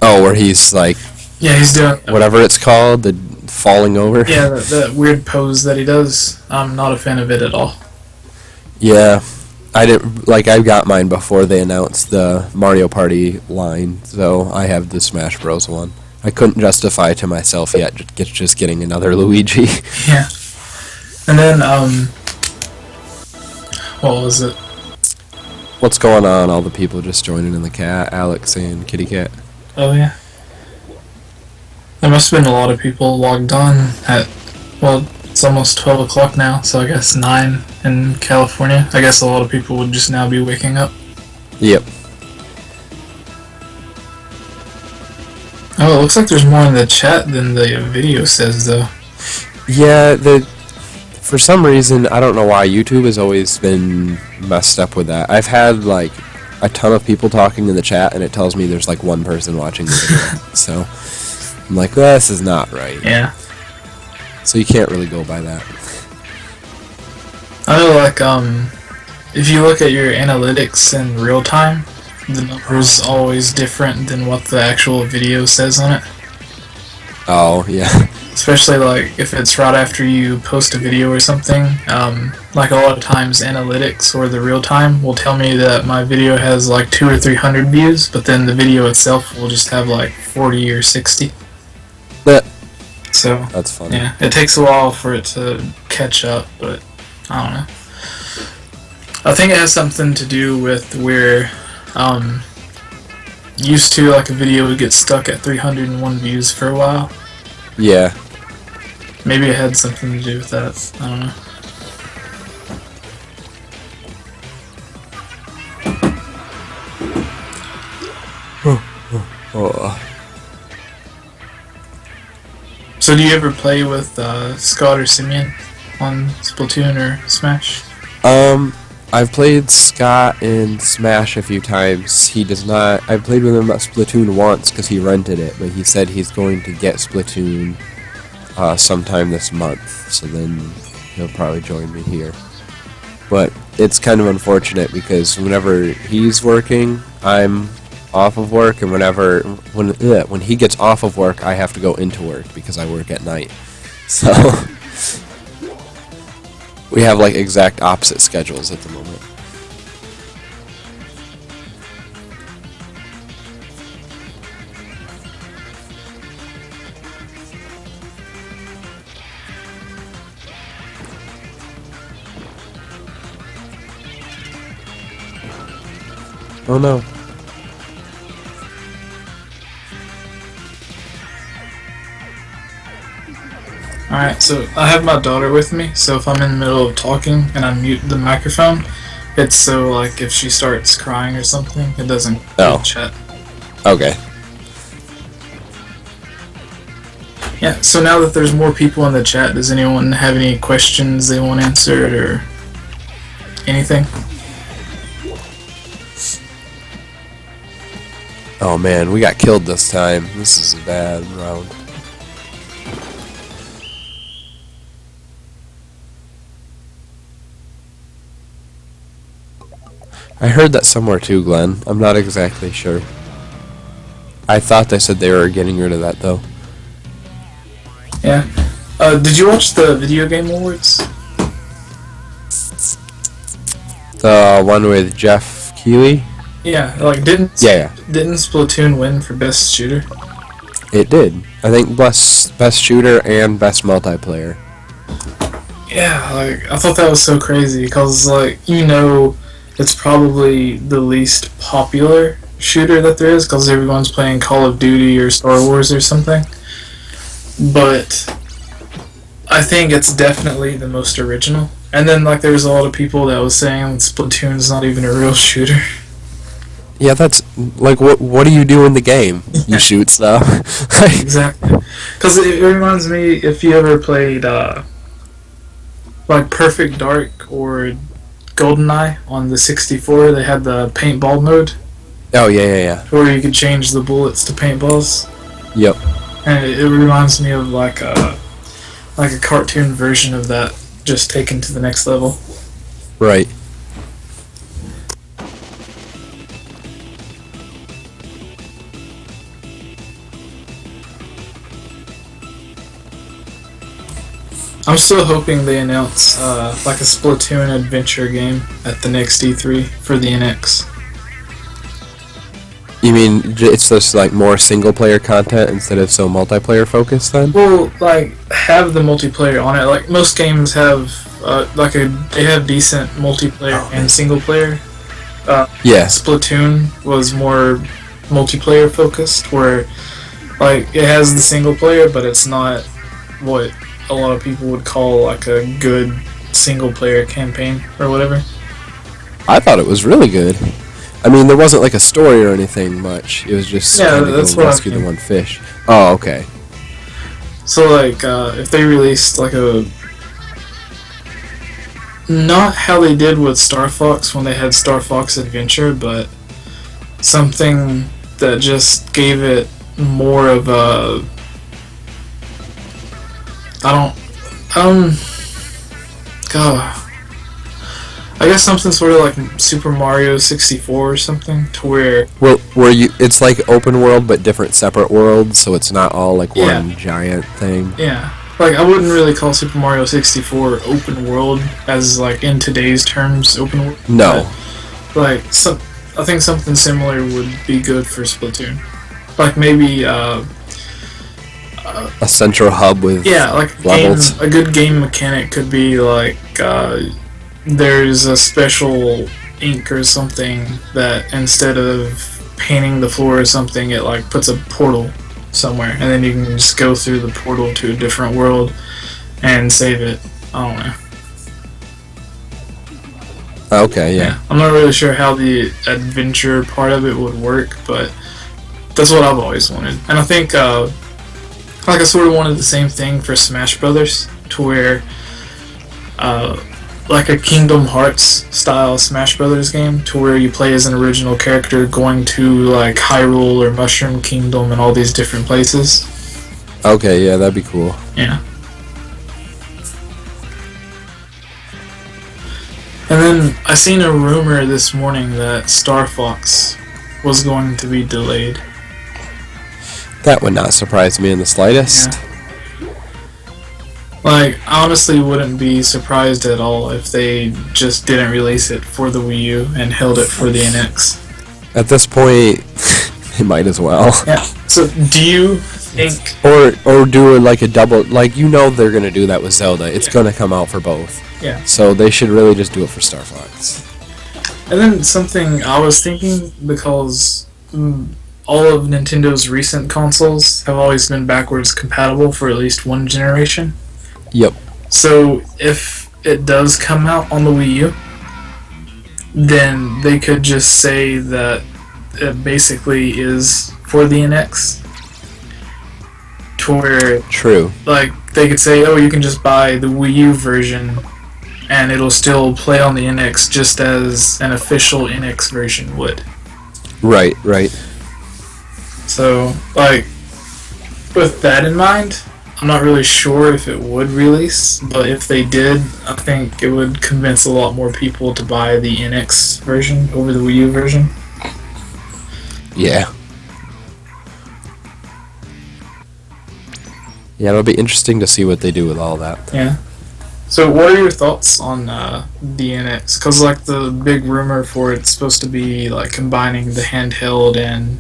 Oh, where he's, like, Yeah, he's doing... whatever it's called, the falling over? Yeah, that weird pose that he does. I'm not a fan of it at all. Yeah. I didn't, like, I got mine before they announced the Mario Party line, so I have the Smash Bros. One. I couldn't justify to myself yet just getting another Luigi. Yeah. And then, what was it? What's going on? All the people just joining in the cat, Alex and Kitty Cat. Oh, yeah. There must have been a lot of people logged on at, well, it's almost 12 o'clock now, so I guess 9 in California. I guess a lot of people would just now be waking up. Yep. Oh, it looks like there's more in the chat than the video says, though. Yeah, for some reason, I don't know why, YouTube has always been messed up with that. I've had, like, a ton of people talking in the chat, and it tells me there's, like, one person watching the video. So, I'm like, well, this is not right. Yeah. So you can't really go by that. I know, like, if you look at your analytics in real time, the number's always different than what the actual video says on it. Oh, yeah. Especially, like, if it's right after you post a video or something. Like, a lot of times analytics or the real time will tell me that my video has, like, 200 or 300 views, but then the video itself will just have, like, 40 or 60. So, That's funny. yeah, it takes a while for it to catch up, but I don't know. I think it has something to do with where, used to, like, a video would get stuck at 301 views for a while. Yeah. Maybe it had something to do with that. I don't know. Oh. So do you ever play with Scott or Simeon on Splatoon or Smash? I've played Scott in Smash a few times. He does not... I played with him at Splatoon once because he rented it, but he said he's going to get Splatoon sometime this month, so then he'll probably join me here. But it's kind of unfortunate because whenever he's working, I'm off of work, and when he gets off of work, I have to go into work because I work at night. So we have like exact opposite schedules at the moment. Oh no. Alright, so I have my daughter with me, so if I'm in the middle of talking and I mute the microphone, it's so, like, if she starts crying or something, it doesn't chat. Okay. Yeah, so now that there's more people in the chat, does anyone have any questions they want answered or anything? Oh man, we got killed this time. This is a bad round. I heard that somewhere too, Glenn. I'm not exactly sure. I thought they said they were getting rid of that, though. Yeah. Did you watch the Video Game Awards? The one with Jeff Keighley? Yeah, like didn't Splatoon win for best shooter? It did. I think best shooter and best multiplayer. Yeah, like I thought that was so crazy because like it's probably the least popular shooter that there is because everyone's playing Call of Duty or Star Wars or something. But I think it's definitely the most original. And then like there's a lot of people that was saying Splatoon's not even a real shooter. Yeah, that's like what do you do in the game? You shoot stuff. Exactly. Because it reminds me if you ever played like Perfect Dark or GoldenEye on the 64, they had the paintball mode. Oh yeah. Where you could change the bullets to paintballs. Yep. And it reminds me of like a cartoon version of that, just taken to the next level. Right. I'm still hoping they announce like a Splatoon adventure game at the next E3 for the NX. You mean it's just like more single player content instead of so multiplayer focused then? Well, like have the multiplayer on it. Like most games have they have decent multiplayer and single player. Yeah. Splatoon was more multiplayer focused, where like it has the single player, but it's not what a lot of people would call like a good single player campaign or whatever. I thought it was really good. I mean, there wasn't like a story or anything much. It was just that's go what rescue I mean. the one fish. Oh, okay. So like if they released like not how they did with Star Fox when they had Star Fox Adventure, but something that just gave it more of a I guess something sort of like Super Mario 64 or something, to where it's like open world but different separate worlds, so it's not all like one giant thing. Yeah. Like I wouldn't really call Super Mario 64 open world as like in today's terms open world. No. Like I think something similar would be good for Splatoon. Like maybe a central hub with levels. A good game mechanic could be like there's a special ink or something that instead of painting the floor or something, it like puts a portal somewhere, and then you can just go through the portal to a different world and save it. I don't know. Okay, yeah. I'm not really sure how the adventure part of it would work, but that's what I've always wanted. And I think like I sort of wanted the same thing for Smash Brothers, to where like a Kingdom Hearts style Smash Brothers game, to where you play as an original character going to like Hyrule or Mushroom Kingdom and all these different places. Okay, yeah, that'd be cool. Yeah. And then I seen a rumor this morning that Star Fox was going to be delayed. That would not surprise me in the slightest. Yeah. Like, I honestly wouldn't be surprised at all if they just didn't release it for the Wii U and held it for the NX. At this point, they might as well. Yeah. So, do you think... Or do like a double... Like, they're going to do that with Zelda. It's going to come out for both. Yeah. So they should really just do it for Star Fox. And then something I was thinking, because all of Nintendo's recent consoles have always been backwards compatible for at least one generation. Yep. So if it does come out on the Wii U, then they could just say that it basically is for the NX. To where, true. Like, they could say, oh, you can just buy the Wii U version and it'll still play on the NX just as an official NX version would. Right, right. So, like, with that in mind, I'm not really sure if it would release, but if they did, I think it would convince a lot more people to buy the NX version over the Wii U version. Yeah. Yeah, it'll be interesting to see what they do with all that. Yeah. So, what are your thoughts on the NX? Because, like, the big rumor for it's supposed to be like combining the handheld and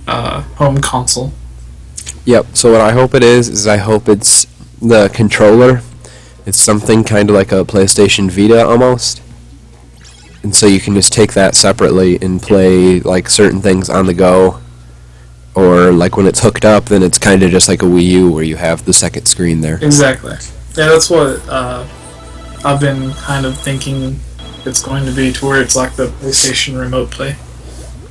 home console. Yep, so what I hope it is I hope it's the controller. It's something kind of like a PlayStation Vita almost. And so you can just take that separately and play like certain things on the go. Or like when it's hooked up, then it's kind of just like a Wii U where you have the second screen there. Exactly. Yeah, that's what I've been kind of thinking it's going to be, to where it's like the PlayStation Remote Play.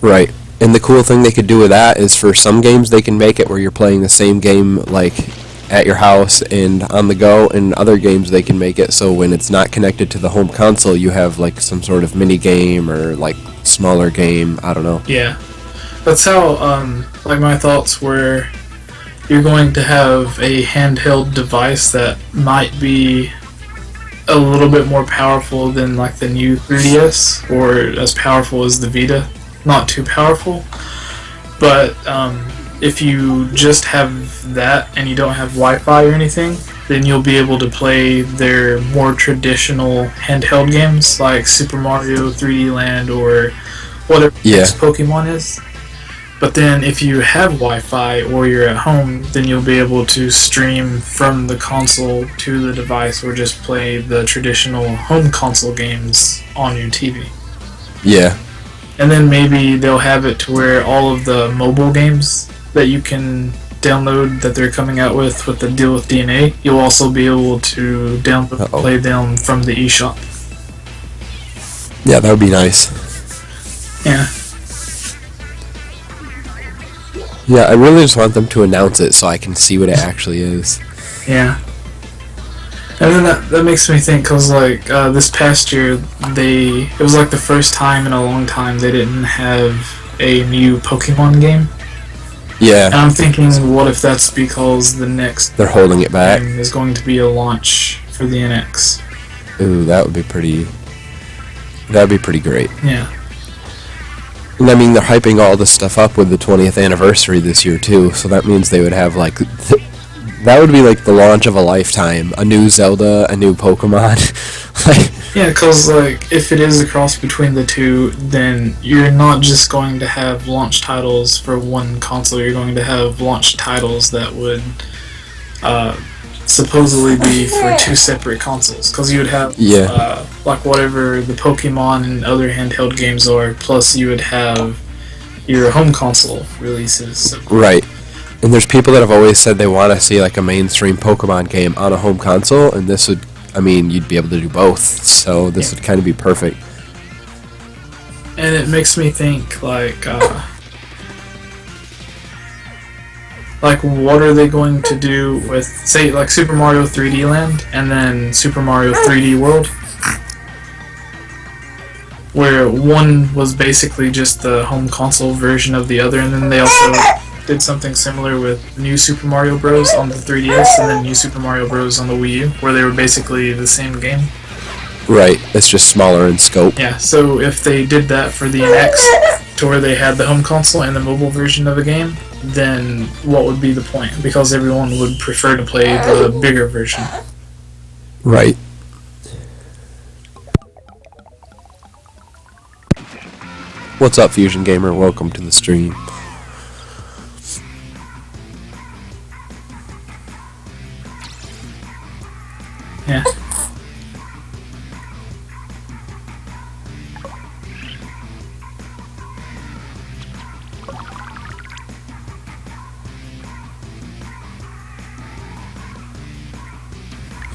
Right. And the cool thing they could do with that is for some games they can make it where you're playing the same game like at your house and on the go, and other games they can make it so when it's not connected to the home console you have like some sort of mini game or like smaller game, I don't know. Yeah. That's how, like, my thoughts were, you're going to have a handheld device that might be a little bit more powerful than, like, the new 3DS, or as powerful as the Vita. Not too powerful, but if you just have that and you don't have Wi-Fi or anything, then you'll be able to play their more traditional handheld games, like Super Mario 3D Land or whatever next Pokemon is. But then if you have Wi-Fi or you're at home, then you'll be able to stream from the console to the device, or just play the traditional home console games on your TV. Yeah. And then maybe they'll have it to where all of the mobile games that you can download that they're coming out with the deal with DNA, you'll also be able to download and play them from the eShop. Yeah, that would be nice. Yeah. Yeah, I really just want them to announce it so I can see what it actually is. Yeah. And then that makes me think, because like this past year, it was like the first time in a long time they didn't have a new Pokemon game. Yeah. And I'm thinking, what if that's because the next they're holding it back game is going to be a launch for the NX. Ooh, that'd be pretty great. Yeah. And I mean, they're hyping all this stuff up with the 20th anniversary this year too, so that means they would have like that would be like the launch of a lifetime. A new Zelda, a new Pokemon. Yeah, because like if it is a cross between the two, then you're not just going to have launch titles for one console. You're going to have launch titles that would supposedly be for two separate consoles. Because you would have like whatever the Pokemon and other handheld games are, plus you would have your home console releases. Right. And there's people that have always said they want to see like a mainstream Pokemon game on a home console, and this would, I mean, you'd be able to do both, so this would kind of be perfect. And it makes me think, like what are they going to do with, say, like Super Mario 3D Land and then Super Mario 3D World, where one was basically just the home console version of the other, and then they also did something similar with New Super Mario Bros. On the 3DS and then New Super Mario Bros. On the Wii U, where they were basically the same game. Right, it's just smaller in scope. Yeah, so if they did that for the NX, to where they had the home console and the mobile version of a game, then what would be the point? Because everyone would prefer to play the bigger version. Right. What's up, Fusion Gamer? Welcome to the stream. Yeah.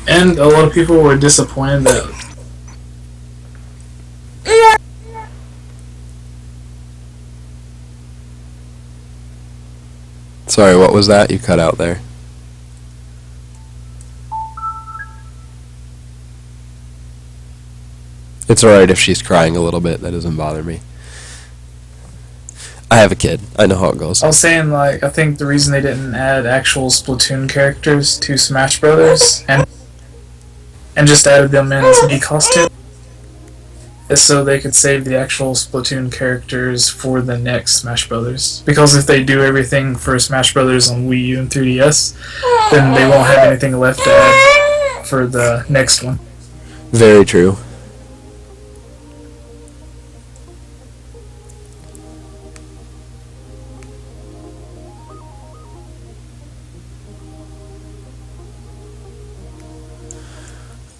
And a lot of people were disappointed that Sorry, what was that? You cut out there. It's alright if she's crying a little bit, that doesn't bother me. I have a kid. I know how it goes. I was saying, like, I think the reason they didn't add actual Splatoon characters to Smash Brothers and just added them in as Mii costume is so they could save the actual Splatoon characters for the next Smash Brothers. Because if they do everything for Smash Brothers on Wii U and 3DS, then they won't have anything left to add for the next one. Very true.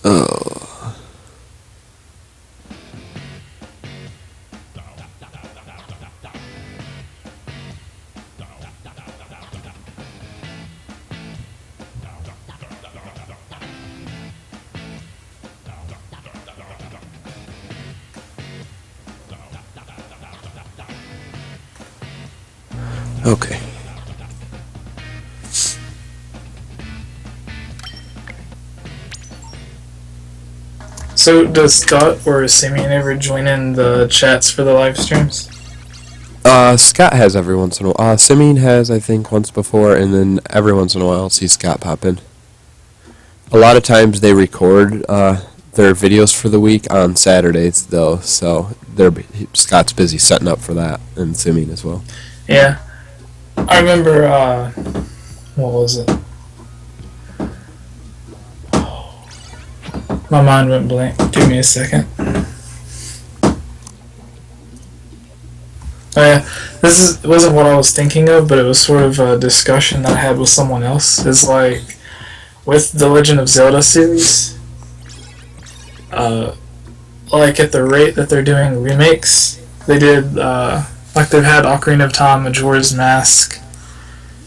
Oh. Okay. So, does Scott or Simeon ever join in the chats for the live streams? Scott has every once in a while. Simeon has, I think, once before, and then every once in a while I'll see Scott pop in. A lot of times they record their videos for the week on Saturdays, though, so Scott's busy setting up for that, and Simeon as well. Yeah. I remember, what was it? My mind went blank. Give me a second. Oh yeah, wasn't what I was thinking of, but it was sort of a discussion that I had with someone else. It's like, with the Legend of Zelda series, like at the rate that they're doing remakes, they did, like they've had Ocarina of Time, Majora's Mask,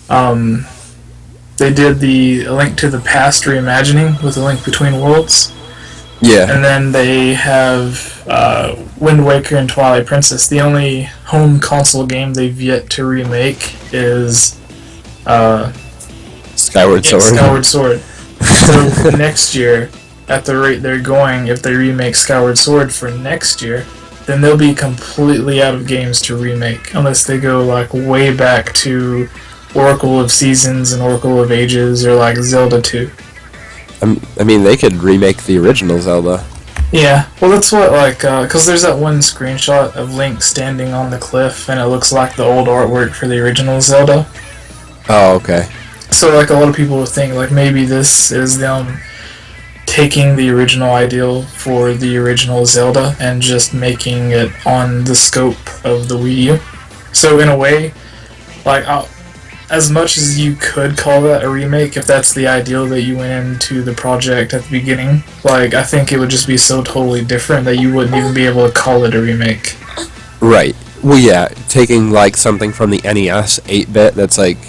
they did the A Link to the Past reimagining with A Link Between Worlds. Yeah. And then they have Wind Waker and Twilight Princess. The only home console game they've yet to remake is Skyward Sword. Skyward Sword. So next year, at the rate they're going, if they remake Skyward Sword for next year, then they'll be completely out of games to remake, unless they go like way back to Oracle of Seasons and Oracle of Ages, or like Zelda 2. I mean, they could remake the original Zelda. Yeah, well that's what, like, because there's that one screenshot of Link standing on the cliff, and it looks like the old artwork for the original Zelda. Oh, okay. So, like, a lot of people would think, like, maybe this is them taking the original ideal for the original Zelda and just making it on the scope of the Wii U. So, in a way, like, as much as you could call that a remake, if that's the ideal that you went into the project at the beginning, like, I think it would just be so totally different that you wouldn't even be able to call it a remake. Right. Well, yeah, taking, like, something from the NES 8-bit that's, like...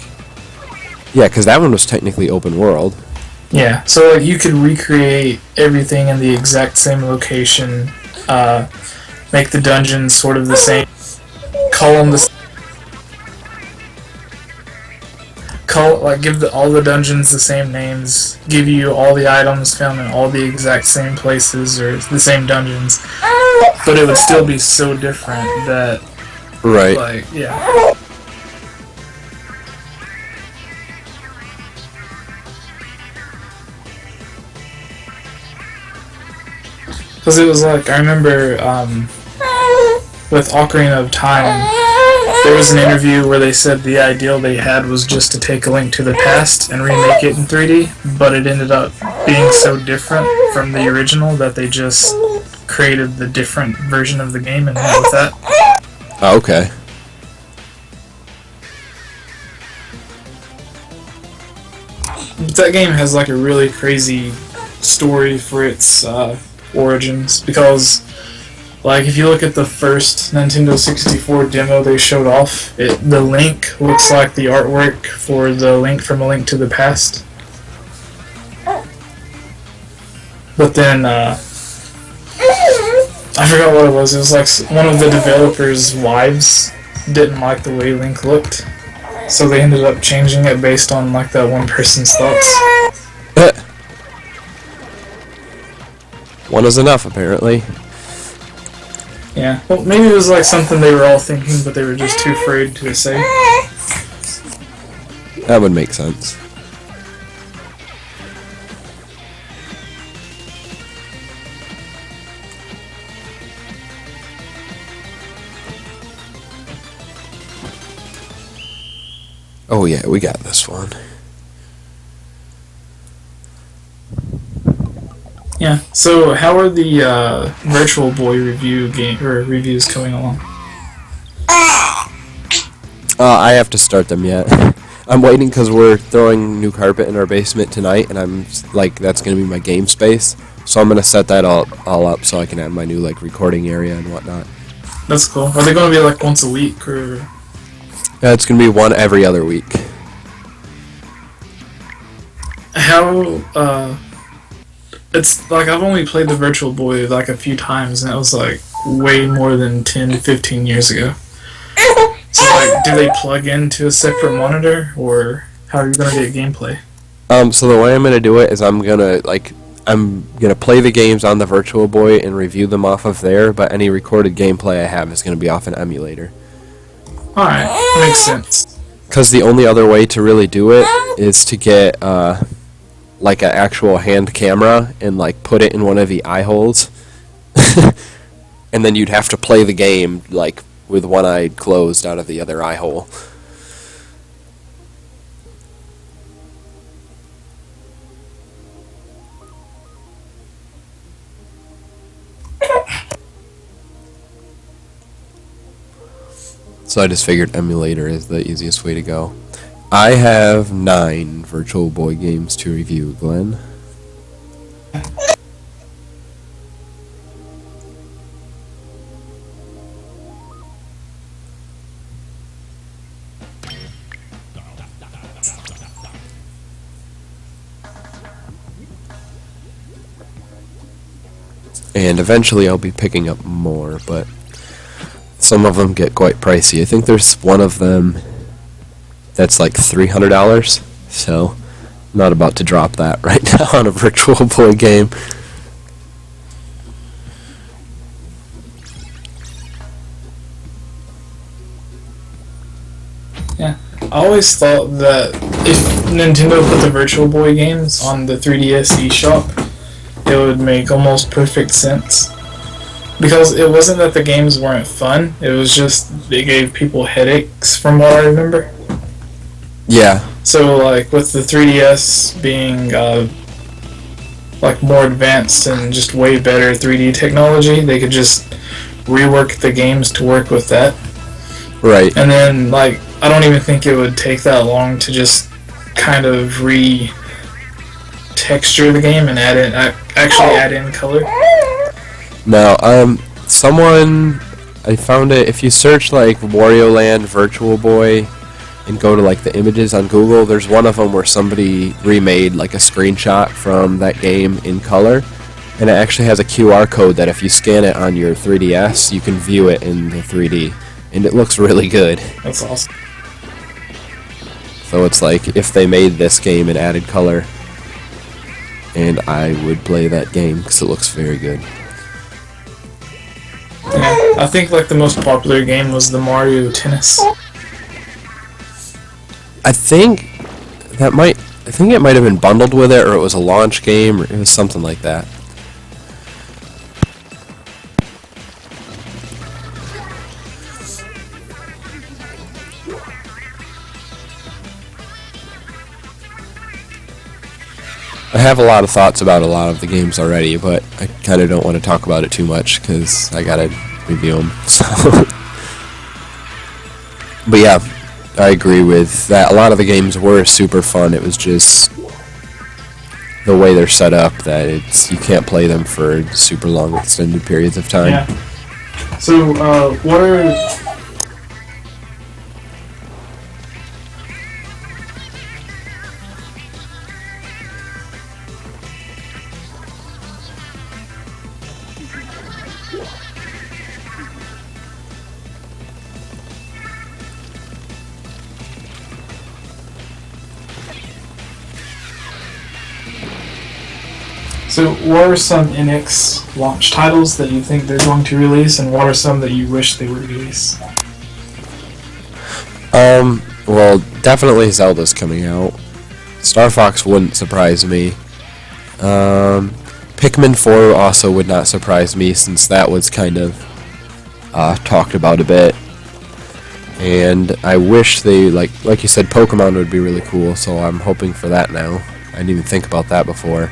Yeah, because that one was technically open world. Yeah, so, like, you could recreate everything in the exact same location, make the dungeons sort of the same, call them the give all the dungeons the same names, give you all the items found in all the exact same places or the same dungeons, but it would still be so different that, right, like, yeah. Because it was like, I remember, with Ocarina of Time, there was an interview where they said the ideal they had was just to take A Link to the Past and remake it in 3D, but it ended up being so different from the original that they just created the different version of the game and went with that. Oh, okay. That game has like a really crazy story for its origins, because like if you look at the first Nintendo 64 demo they showed off, the Link looks like the artwork for the Link from A Link to the Past. But then I forgot what it was. It was like one of the developers' wives didn't like the way Link looked, so they ended up changing it based on like that one person's thoughts. One is enough, apparently. Yeah. Well, maybe it was like something they were all thinking, but they were just too afraid to say. That would make sense. Oh yeah, we got this one. Yeah. So, how are the Virtual Boy reviews coming along? I have to start them yet. I'm waiting because we're throwing new carpet in our basement tonight, and I'm like, that's gonna be my game space. So I'm gonna set that all up so I can have my new like recording area and whatnot. That's cool. Are they going to be like once a week or? Yeah, it's gonna be one every other week. How it's like I've only played the Virtual Boy like a few times, and that was like way more than 10 to 15 years ago. So like, do they plug into a separate monitor, or how are you gonna get gameplay? So the way I'm gonna do it is I'm gonna play the games on the Virtual Boy and review them off of there, but any recorded gameplay I have is gonna be off an emulator. Alright, makes sense. Because the only other way to really do it is to get like an actual hand camera and like put it in one of the eye holes, and then you'd have to play the game like with one eye closed out of the other eye hole. So I just figured emulator is the easiest way to go. I have 9 Virtual Boy games to review, Glenn. And eventually I'll be picking up more, but some of them get quite pricey. I think there's one of them that's like $300, so I'm not about to drop that right now on a Virtual Boy game. Yeah, I always thought that if Nintendo put the Virtual Boy games on the 3DS eShop, it would make almost perfect sense. Because it wasn't that the games weren't fun, it was just they gave people headaches from what I remember. Yeah. So like with the 3DS being like more advanced and just way better 3D technology, they could just rework the games to work with that. Right. And then like I don't even think it would take that long to just kind of re-texture the game and add in color. Now, I found it, if you search like Wario Land Virtual Boy and go to like the images on Google, there's one of them where somebody remade like a screenshot from that game in color, and it actually has a QR code that if you scan it on your 3DS, you can view it in the 3D, and it looks really good. That's awesome. So it's like if they made this game and added color, and I would play that game because it looks very good. Yeah, I think like the most popular game was the Mario Tennis. I think it might have been bundled with it, or it was a launch game, or it was something like that. I have a lot of thoughts about a lot of the games already, but I kind of don't want to talk about it too much because I gotta review them. So, but yeah, I agree with that. A lot of the games were super fun. It was just the way they're set up that you can't play them for super long, extended periods of time. Yeah. So, what are... So, what are some NX launch titles that you think they're going to release, and what are some that you wish they would release? Well, definitely Zelda's coming out. Star Fox wouldn't surprise me. Pikmin 4 also would not surprise me, since that was kind of talked about a bit. And I wish they, like you said, Pokemon would be really cool, so I'm hoping for that now. I didn't even think about that before.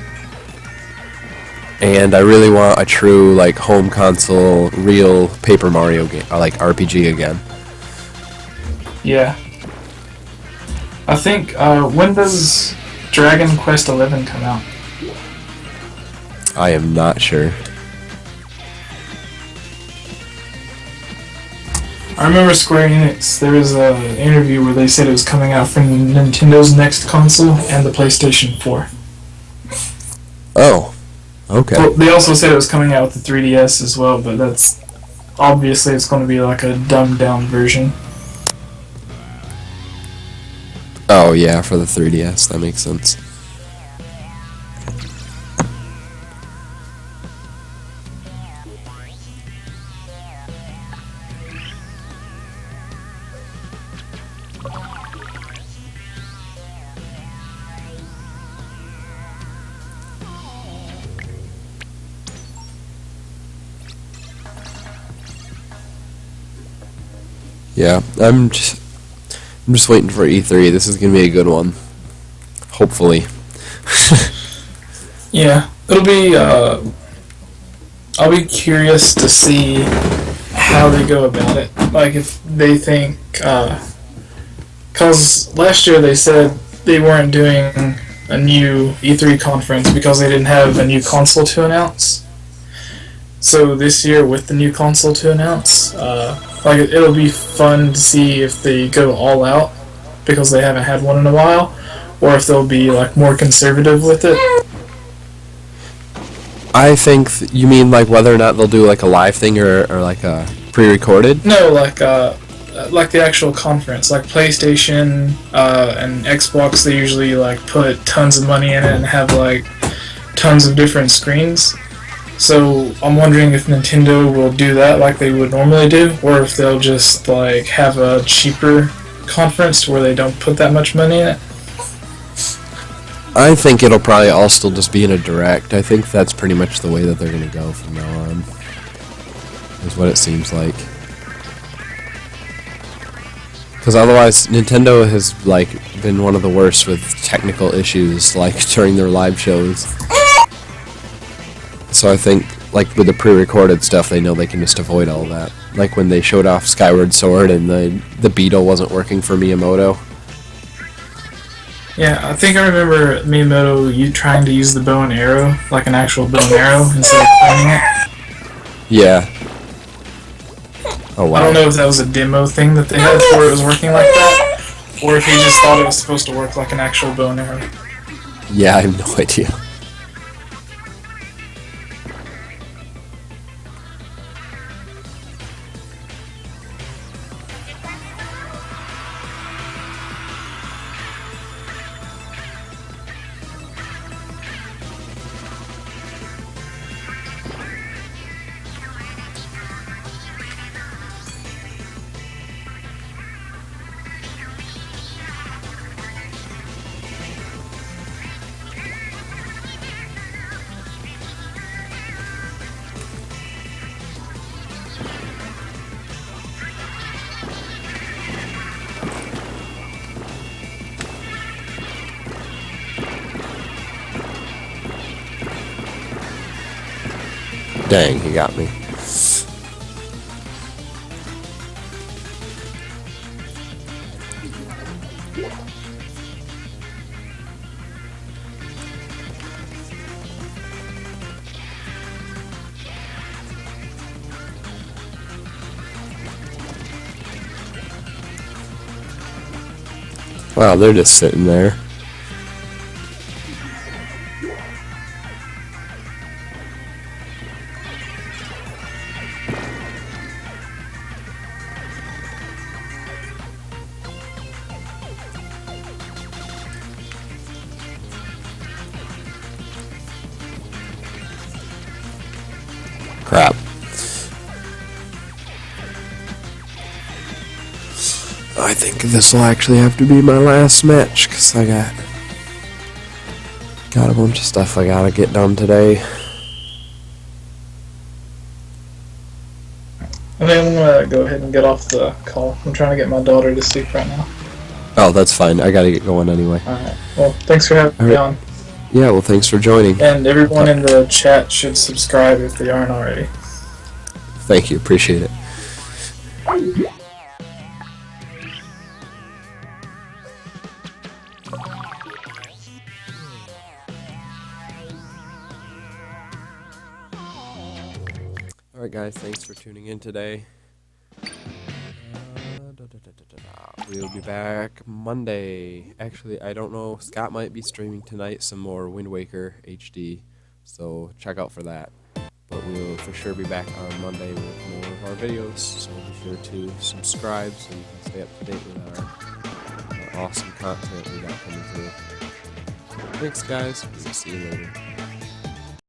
And I really want a true, like, home console, real Paper Mario game, like RPG again. Yeah. I think, when does Dragon Quest XI come out? I am not sure. I remember Square Enix, there was an interview where they said it was coming out for Nintendo's next console and the PlayStation 4. Oh, okay. Well, they also said it was coming out with the 3DS as well, but that's obviously it's going to be like a dumbed down version. Oh, yeah, for the 3DS, that makes sense. Yeah, I'm just waiting for E3. This is gonna be a good one. Hopefully. Yeah, it'll be, I'll be curious to see how they go about it. Like, if they think, because last year they said they weren't doing a new E3 conference because they didn't have a new console to announce. So this year, with the new console to announce, like, it'll be fun to see if they go all out because they haven't had one in a while, or if they'll be like more conservative with it. I think you mean like whether or not they'll do like a live thing or like a pre-recorded? No, like the actual conference, like PlayStation and Xbox. They usually like put tons of money in it and have like tons of different screens. So I'm wondering if Nintendo will do that like they would normally do, or if they'll just like have a cheaper conference where they don't put that much money in it. I think it'll probably all still just be in a direct. I think that's pretty much the way that they're gonna go from now on. Is what it seems like. Because otherwise, Nintendo has like been one of the worst with technical issues, like during their live shows. So I think, like with the pre-recorded stuff, they know they can just avoid all that. Like when they showed off Skyward Sword and the Beetle wasn't working for Miyamoto. Yeah, I think I remember Miyamoto trying to use the bow and arrow, like an actual bow and arrow, instead of pointing it. Yeah. Oh wow. I don't know if that was a demo thing that they had where it was working like that, or if he just thought it was supposed to work like an actual bow and arrow. Yeah, I have no idea. Dang, he got me. Wow, they're just sitting there. this will actually have to be my last match, because I got a bunch of stuff I gotta get done today. I think I'm gonna go ahead and get off the call. I'm trying to get my daughter to sleep right now. Oh, that's fine. I gotta get going anyway. Alright. Well, thanks for having me on. Yeah, well, thanks for joining. And everyone in the chat should subscribe if they aren't already. Thank you. Appreciate it. Alright guys, thanks for tuning in today. We'll be back Monday. Actually, I don't know. Scott might be streaming tonight some more Wind Waker HD, so check out for that. But we'll for sure be back on Monday with more of our videos, so be sure to subscribe so you can stay up to date with our awesome content we got coming through. Thanks guys, we'll see you later.